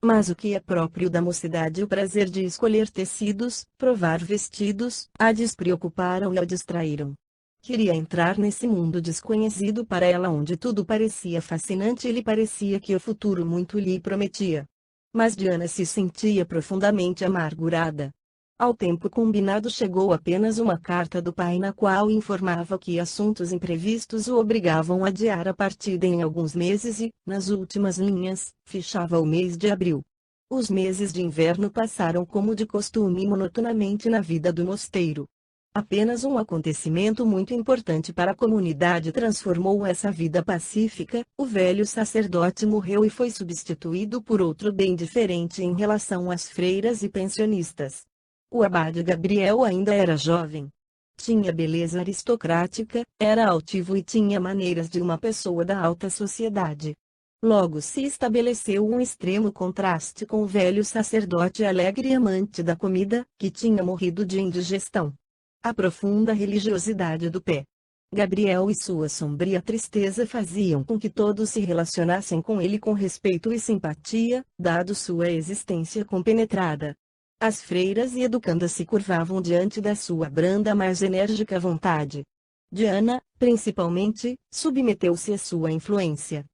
Mas o que é próprio da mocidade, o prazer de escolher tecidos, provar vestidos, a despreocuparam e a distraíram. Queria entrar nesse mundo desconhecido para ela onde tudo parecia fascinante e lhe parecia que o futuro muito lhe prometia. Mas Diana se sentia profundamente amargurada. Ao tempo combinado chegou apenas uma carta do pai na qual informava que assuntos imprevistos o obrigavam a adiar a partida em alguns meses e, nas últimas linhas, fechava o mês de abril. Os meses de inverno passaram como de costume monotonamente na vida do mosteiro. Apenas um acontecimento muito importante para a comunidade transformou essa vida pacífica: o velho sacerdote morreu e foi substituído por outro bem diferente em relação às freiras e pensionistas. O abade Gabriel ainda era jovem. Tinha beleza aristocrática, era altivo e tinha maneiras de uma pessoa da alta sociedade. Logo se estabeleceu um extremo contraste com o velho sacerdote alegre e amante da comida, que tinha morrido de indigestão. A profunda religiosidade do pé Gabriel e sua sombria tristeza faziam com que todos se relacionassem com ele com respeito e simpatia, dado sua existência compenetrada. As freiras e educandas se curvavam diante da sua branda mas enérgica vontade. Diana, principalmente, submeteu-se à sua influência.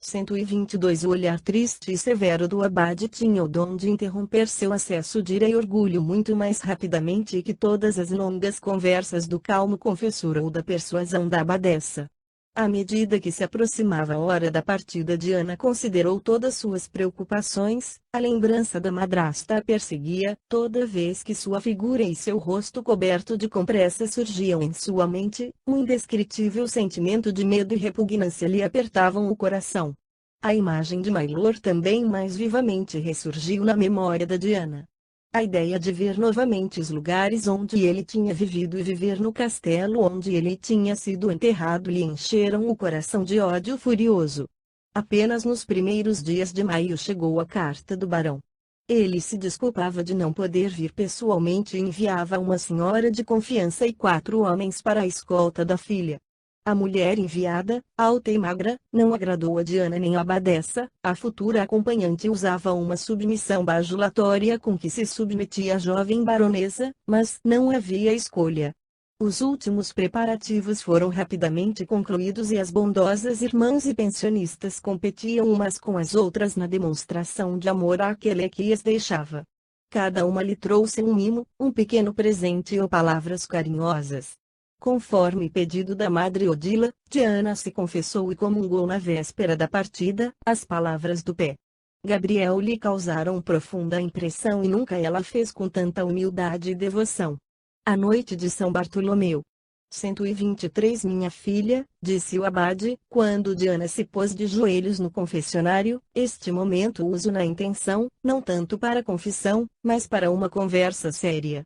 122 O olhar triste e severo do abade tinha o dom de interromper seu acesso de ira e orgulho muito mais rapidamente que todas as longas conversas do calmo confessor ou da persuasão da abadesa. À medida que se aproximava a hora da partida, Diana considerou todas suas preocupações, a lembrança da madrasta a perseguia, toda vez que sua figura e seu rosto coberto de compressa surgiam em sua mente, um indescritível sentimento de medo e repugnância lhe apertavam o coração. A imagem de Maylor também mais vivamente ressurgiu na memória da Diana. A ideia de ver novamente os lugares onde ele tinha vivido e viver no castelo onde ele tinha sido enterrado lhe encheram o coração de ódio furioso. Apenas nos primeiros dias de maio chegou a carta do barão. Ele se desculpava de não poder vir pessoalmente e enviava uma senhora de confiança e 4 homens para a escolta da filha. A mulher enviada, alta e magra, não agradou a Diana nem a abadesa. A futura acompanhante usava uma submissão bajulatória com que se submetia a jovem baronesa, mas não havia escolha. Os últimos preparativos foram rapidamente concluídos e as bondosas irmãs e pensionistas competiam umas com as outras na demonstração de amor àquele que as deixava. Cada uma lhe trouxe um mimo, um pequeno presente ou palavras carinhosas. Conforme pedido da madre Odila, Diana se confessou e comungou na véspera da partida. As palavras do pé Gabriel lhe causaram profunda impressão e nunca ela fez com tanta humildade e devoção. A noite de São Bartolomeu. 123 Minha filha, disse o abade, quando Diana se pôs de joelhos no confessionário, este momento uso na intenção, não tanto para confissão, mas para uma conversa séria.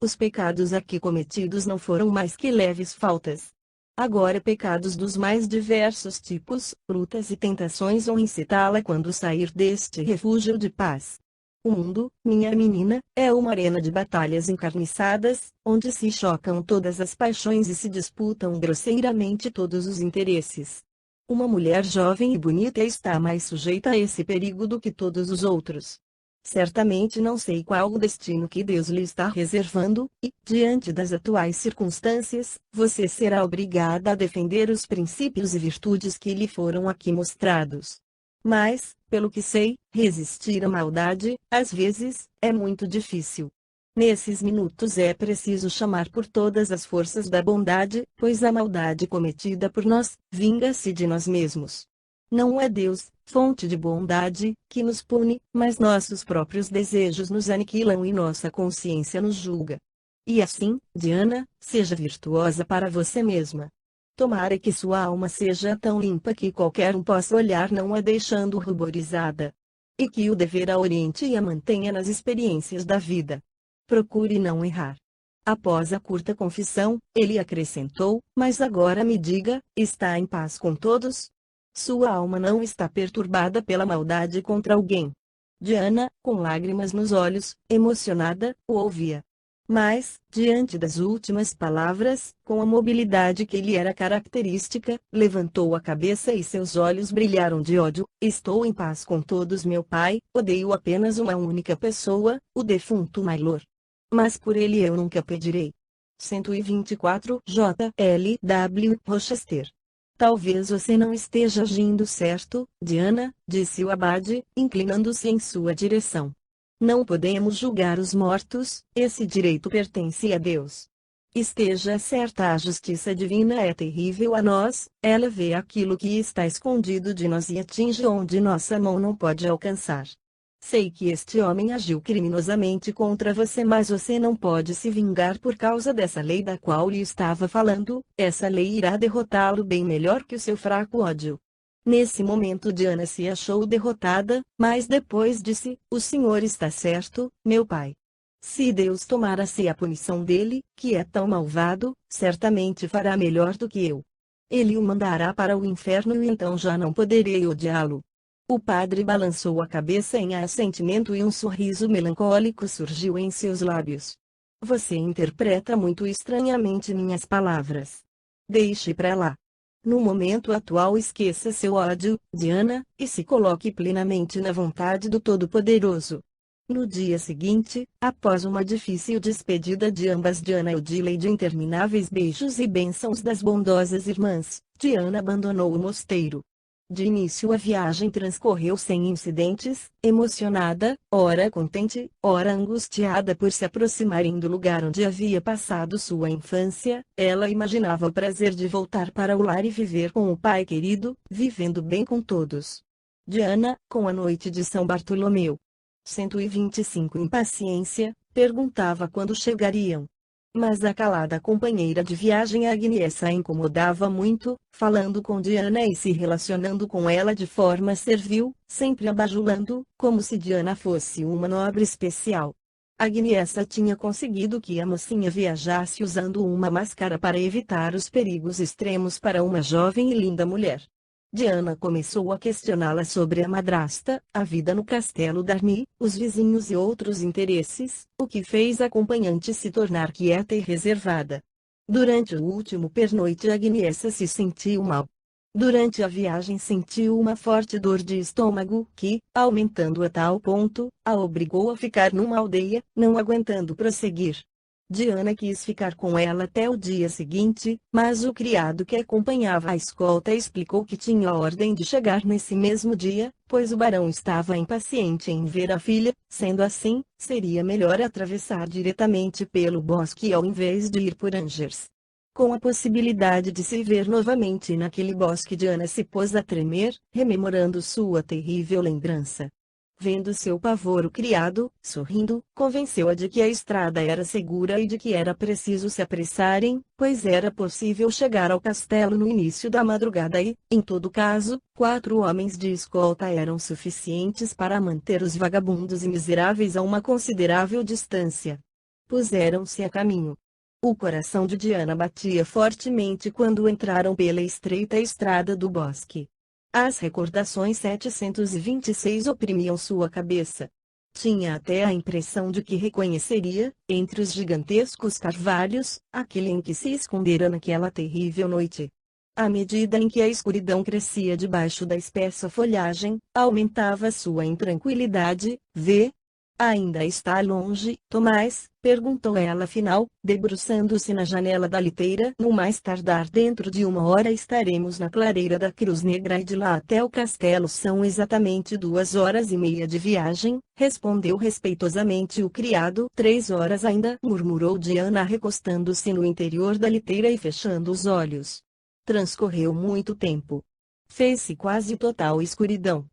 Os pecados aqui cometidos não foram mais que leves faltas. Agora pecados dos mais diversos tipos, lutas e tentações vão incitá-la quando sair deste refúgio de paz. O mundo, minha menina, é uma arena de batalhas encarniçadas, onde se chocam todas as paixões e se disputam grosseiramente todos os interesses. Uma mulher jovem e bonita está mais sujeita a esse perigo do que todos os outros. Certamente não sei qual o destino que Deus lhe está reservando, e, diante das atuais circunstâncias, você será obrigada a defender os princípios e virtudes que lhe foram aqui mostrados. Mas, pelo que sei, resistir à maldade, às vezes, é muito difícil. Nesses minutos é preciso chamar por todas as forças da bondade, pois a maldade cometida por nós, vinga-se de nós mesmos. Não é Deus, fonte de bondade, que nos pune, mas nossos próprios desejos nos aniquilam e nossa consciência nos julga. E assim, Diana, seja virtuosa para você mesma. Tomara que sua alma seja tão limpa que qualquer um possa olhar não a deixando ruborizada. E que o dever a oriente e a mantenha nas experiências da vida. Procure não errar. Após a curta confissão, ele acrescentou, mas agora me diga, está em paz com todos? Sua alma não está perturbada pela maldade contra alguém. Diana, com lágrimas nos olhos, emocionada, o ouvia. Mas, diante das últimas palavras, com a mobilidade que lhe era característica, levantou a cabeça e seus olhos brilharam de ódio. Estou em paz com todos, meu pai, odeio apenas uma única pessoa, o defunto Maylor. Mas por ele eu nunca pedirei. 124 J. L. W. Rochester. Talvez você não esteja agindo certo, Diana, disse o abade, inclinando-se em sua direção. Não podemos julgar os mortos, esse direito pertence a Deus. Esteja certa, a justiça divina é terrível a nós, ela vê aquilo que está escondido de nós e atinge onde nossa mão não pode alcançar. Sei que este homem agiu criminosamente contra você, mas você não pode se vingar por causa dessa lei da qual lhe estava falando, essa lei irá derrotá-lo bem melhor que o seu fraco ódio. Nesse momento Diana se achou derrotada, mas depois disse, o senhor está certo, meu pai. Se Deus tomar a si a punição dele, que é tão malvado, certamente fará melhor do que eu. Ele o mandará para o inferno e então já não poderei odiá-lo. O padre balançou a cabeça em assentimento e um sorriso melancólico surgiu em seus lábios. Você interpreta muito estranhamente minhas palavras. Deixe pra lá. No momento atual esqueça seu ódio, Diana, e se coloque plenamente na vontade do Todo-Poderoso. No dia seguinte, após uma difícil despedida de ambas Diana e Odile de intermináveis beijos e bênçãos das bondosas irmãs, Diana abandonou o mosteiro. De início a viagem transcorreu sem incidentes, emocionada, ora contente, ora angustiada por se aproximarem do lugar onde havia passado sua infância, ela imaginava o prazer de voltar para o lar e viver com o pai querido, vivendo bem com todos. Diana, com a noite de São Bartolomeu. 125 Impaciência, perguntava quando chegariam. Mas a calada companheira de viagem Agniessa a incomodava muito, falando com Diana e se relacionando com ela de forma servil, sempre a bajulando, como se Diana fosse uma nobre especial. Agniessa tinha conseguido que a mocinha viajasse usando uma máscara para evitar os perigos extremos para uma jovem e linda mulher. Diana começou a questioná-la sobre a madrasta, a vida no castelo Darmy, os vizinhos e outros interesses, o que fez a acompanhante se tornar quieta e reservada. Durante o último pernoite Agniessa se sentiu mal. Durante a viagem sentiu uma forte dor de estômago que, aumentando a tal ponto, a obrigou a ficar numa aldeia, não aguentando prosseguir. Diana quis ficar com ela até o dia seguinte, mas o criado que acompanhava a escolta explicou que tinha ordem de chegar nesse mesmo dia, pois o barão estava impaciente em ver a filha. Sendo assim, seria melhor atravessar diretamente pelo bosque ao invés de ir por Angers. Com a possibilidade de se ver novamente naquele bosque, Diana se pôs a tremer, rememorando sua terrível lembrança. Vendo seu pavor, o criado, sorrindo, convenceu-a de que a estrada era segura e de que era preciso se apressarem, pois era possível chegar ao castelo no início da madrugada e, em todo caso, 4 homens de escolta eram suficientes para manter os vagabundos e miseráveis a uma considerável distância. Puseram-se a caminho. O coração de Diana batia fortemente quando entraram pela estreita estrada do bosque. As recordações 726 oprimiam sua cabeça. Tinha até a impressão de que reconheceria, entre os gigantescos carvalhos, aquele em que se escondera naquela terrível noite. À medida em que a escuridão crescia debaixo da espessa folhagem, aumentava sua intranquilidade. Ainda está longe, Tomás? Perguntou ela afinal, debruçando-se na janela da liteira. No mais tardar dentro de 1 hora estaremos na clareira da Cruz Negra e de lá até o castelo são exatamente 2 horas e meia de viagem, respondeu respeitosamente o criado. 3 horas ainda, murmurou Diana recostando-se no interior da liteira e fechando os olhos. Transcorreu muito tempo. Fez-se quase total escuridão.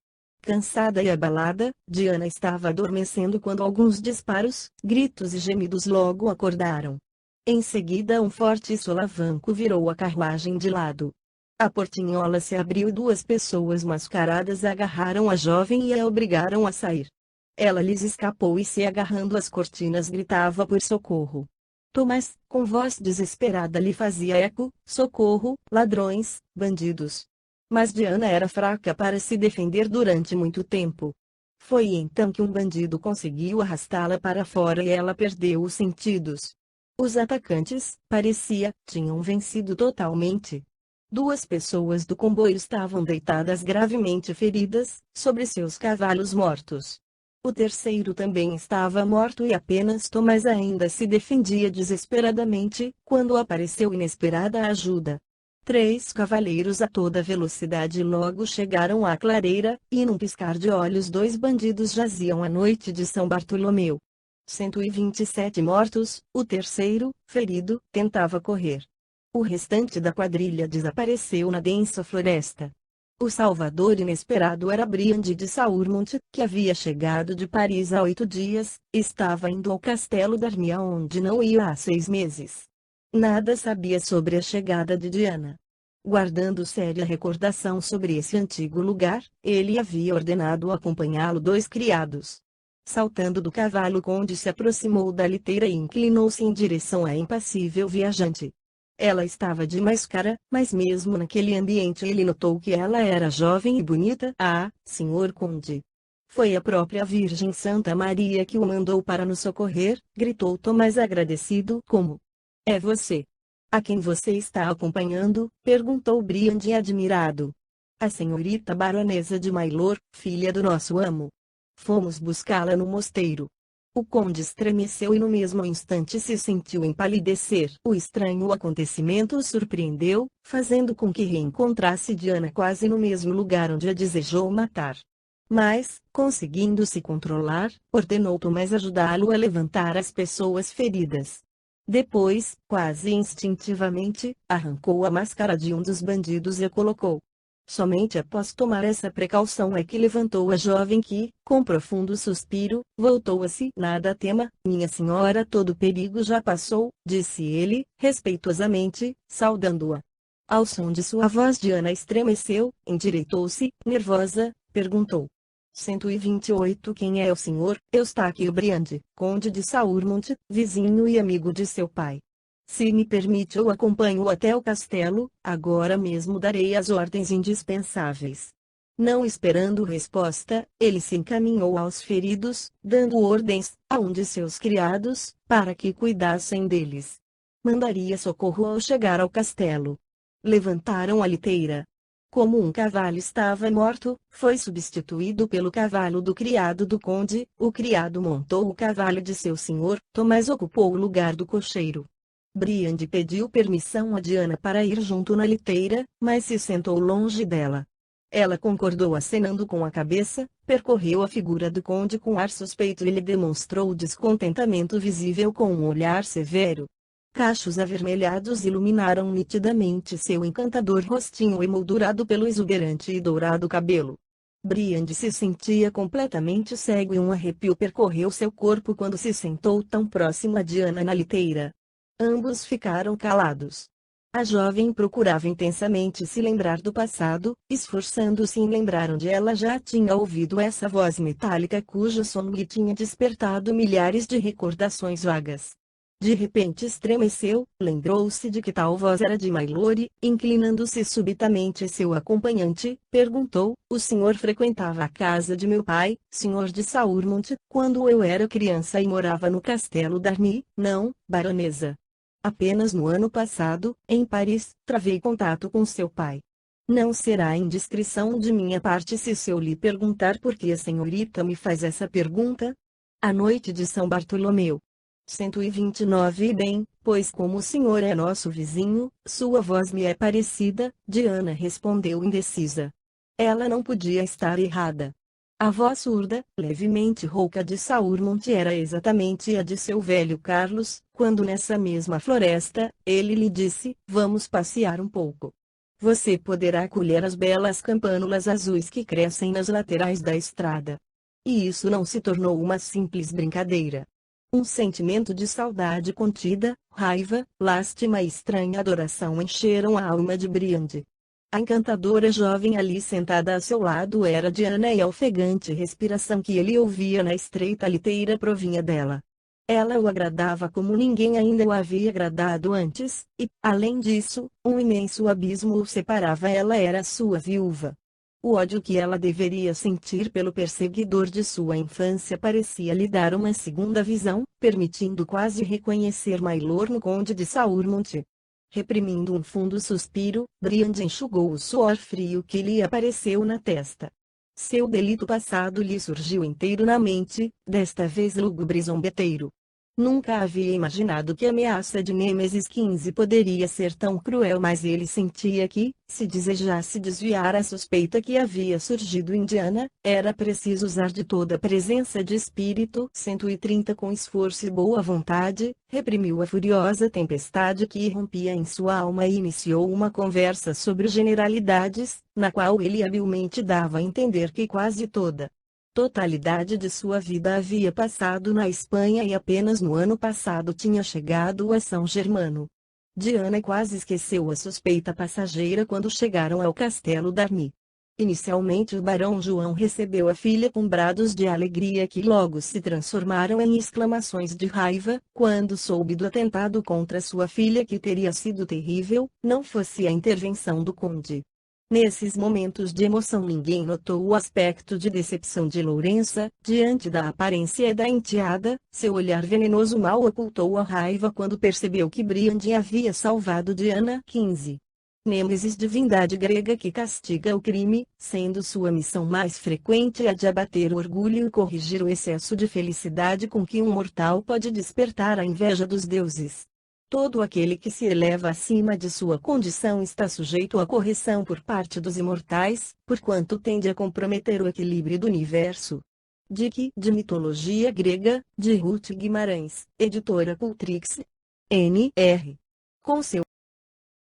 Cansada e abalada, Diana estava adormecendo quando alguns disparos, gritos e gemidos logo acordaram. Em seguida um forte solavanco virou a carruagem de lado. A portinhola se abriu e 2 pessoas mascaradas agarraram a jovem e a obrigaram a sair. Ela lhes escapou e se agarrando às cortinas gritava por socorro. Tomás, com voz desesperada lhe fazia eco, socorro, ladrões, bandidos. Mas Diana era fraca para se defender durante muito tempo. Foi então que um bandido conseguiu arrastá-la para fora e ela perdeu os sentidos. Os atacantes, parecia, tinham vencido totalmente. 2 pessoas do comboio estavam deitadas gravemente feridas, sobre seus cavalos mortos. O terceiro também estava morto e apenas Tomás ainda se defendia desesperadamente, quando apareceu inesperada ajuda. 3 cavaleiros a toda velocidade logo chegaram à clareira, e num piscar de olhos 2 bandidos jaziam à noite de São Bartolomeu. 127 mortos, o terceiro, ferido, tentava correr. O restante da quadrilha desapareceu na densa floresta. O salvador inesperado era Briand de Saurmont, que havia chegado de Paris há 8 dias, estava indo ao castelo Darmy onde não ia há 6 meses. Nada sabia sobre a chegada de Diana. Guardando séria recordação sobre esse antigo lugar, ele havia ordenado acompanhá-lo 2 criados. Saltando do cavalo, o conde se aproximou da liteira e inclinou-se em direção à impassível viajante. Ela estava de máscara, mas mesmo naquele ambiente ele notou que ela era jovem e bonita. Ah, senhor conde! Foi a própria Virgem Santa Maria que o mandou para nos socorrer, gritou Tomás agradecido. Como? É você? A quem você está acompanhando? Perguntou Briand admirado. A senhorita baronesa de Mailor, filha do nosso amo. Fomos buscá-la no mosteiro. O conde estremeceu e no mesmo instante se sentiu empalidecer. O estranho acontecimento o surpreendeu, fazendo com que reencontrasse Diana quase no mesmo lugar onde a desejou matar. Mas, conseguindo se controlar, ordenou Tomás ajudá-lo a levantar as pessoas feridas. Depois, quase instintivamente, arrancou a máscara de um dos bandidos e a colocou. Somente após tomar essa precaução é que levantou a jovem que, com profundo suspiro, voltou a si. Nada tema, minha senhora, todo perigo já passou, disse ele, respeitosamente, saudando-a. Ao som de sua voz Diana estremeceu, endireitou-se, nervosa, perguntou. 128 Quem é o senhor? Eustáquio Briand, conde de Saurmont, vizinho e amigo de seu pai. Se me permite eu acompanho-o até o castelo, agora mesmo darei as ordens indispensáveis. Não esperando resposta, ele se encaminhou aos feridos, dando ordens, a um de seus criados, para que cuidassem deles. Mandaria socorro ao chegar ao castelo. Levantaram a liteira. Como um cavalo estava morto, foi substituído pelo cavalo do criado do conde, o criado montou o cavalo de seu senhor, Tomás ocupou o lugar do cocheiro. Briand pediu permissão a Diana para ir junto na liteira, mas se sentou longe dela. Ela concordou acenando com a cabeça, percorreu a figura do conde com ar suspeito e lhe demonstrou descontentamento visível com um olhar severo. Cachos avermelhados iluminaram nitidamente seu encantador rostinho emoldurado pelo exuberante e dourado cabelo. Briand se sentia completamente cego e um arrepio percorreu seu corpo quando se sentou tão próximo a Diana na liteira. Ambos ficaram calados. A jovem procurava intensamente se lembrar do passado, esforçando-se em lembrar onde ela já tinha ouvido essa voz metálica cujo som lhe tinha despertado milhares de recordações vagas. De repente estremeceu, lembrou-se de que tal voz era de Mailor e, inclinando-se subitamente seu acompanhante, perguntou, o senhor frequentava a casa de meu pai, senhor de Saurmont, quando eu era criança e morava no castelo d'Army? Não, baronesa. Apenas no ano passado, em Paris, travei contato com seu pai. Não será indiscrição de minha parte se eu lhe perguntar por que a senhorita me faz essa pergunta? A noite de São Bartolomeu. 129 Bem, pois como o senhor é nosso vizinho, sua voz me é parecida, Diana respondeu indecisa. Ela não podia estar errada. A voz surda, levemente rouca de Saurmont era exatamente a de seu velho Carlos, quando nessa mesma floresta, ele lhe disse, vamos passear um pouco. Você poderá colher as belas campânulas azuis que crescem nas laterais da estrada. E isso não se tornou uma simples brincadeira. Um sentimento de saudade contida, raiva, lástima e estranha adoração encheram a alma de Briand. A encantadora jovem ali sentada a seu lado era Diana e a ofegante respiração que ele ouvia na estreita liteira provinha dela. Ela o agradava como ninguém ainda o havia agradado antes, e, além disso, um imenso abismo o separava. Ela era sua viúva. O ódio que ela deveria sentir pelo perseguidor de sua infância parecia lhe dar uma segunda visão, permitindo quase reconhecer Mailor no conde de Saurmont. Reprimindo um fundo suspiro, Briand enxugou o suor frio que lhe apareceu na testa. Seu delito passado lhe surgiu inteiro na mente, desta vez lúgubre e zombeteiro. Nunca havia imaginado que a ameaça de Nêmesis XV poderia ser tão cruel, mas ele sentia que, se desejasse desviar a suspeita que havia surgido em Diana, era preciso usar de toda a presença de espírito. 130 Com esforço e boa vontade, reprimiu a furiosa tempestade que irrompia em sua alma e iniciou uma conversa sobre generalidades, na qual ele habilmente dava a entender que quase totalidade de sua vida havia passado na Espanha e apenas no ano passado tinha chegado a São Germano. Diana quase esqueceu a suspeita passageira quando chegaram ao castelo d'Army. Inicialmente o barão João recebeu a filha com brados de alegria que logo se transformaram em exclamações de raiva, quando soube do atentado contra sua filha que teria sido terrível, não fosse a intervenção do conde. Nesses momentos de emoção ninguém notou o aspecto de decepção de Lourença, diante da aparência da enteada, seu olhar venenoso mal ocultou a raiva quando percebeu que Briande havia salvado Diana. 15. Nêmesis, divindade grega que castiga o crime, sendo sua missão mais frequente a de abater o orgulho e corrigir o excesso de felicidade com que um mortal pode despertar a inveja dos deuses. Todo aquele que se eleva acima de sua condição está sujeito à correção por parte dos imortais, porquanto tende a comprometer o equilíbrio do universo. Dick, de mitologia grega, de Ruth Guimarães, editora Cultrix. N.R. Com seu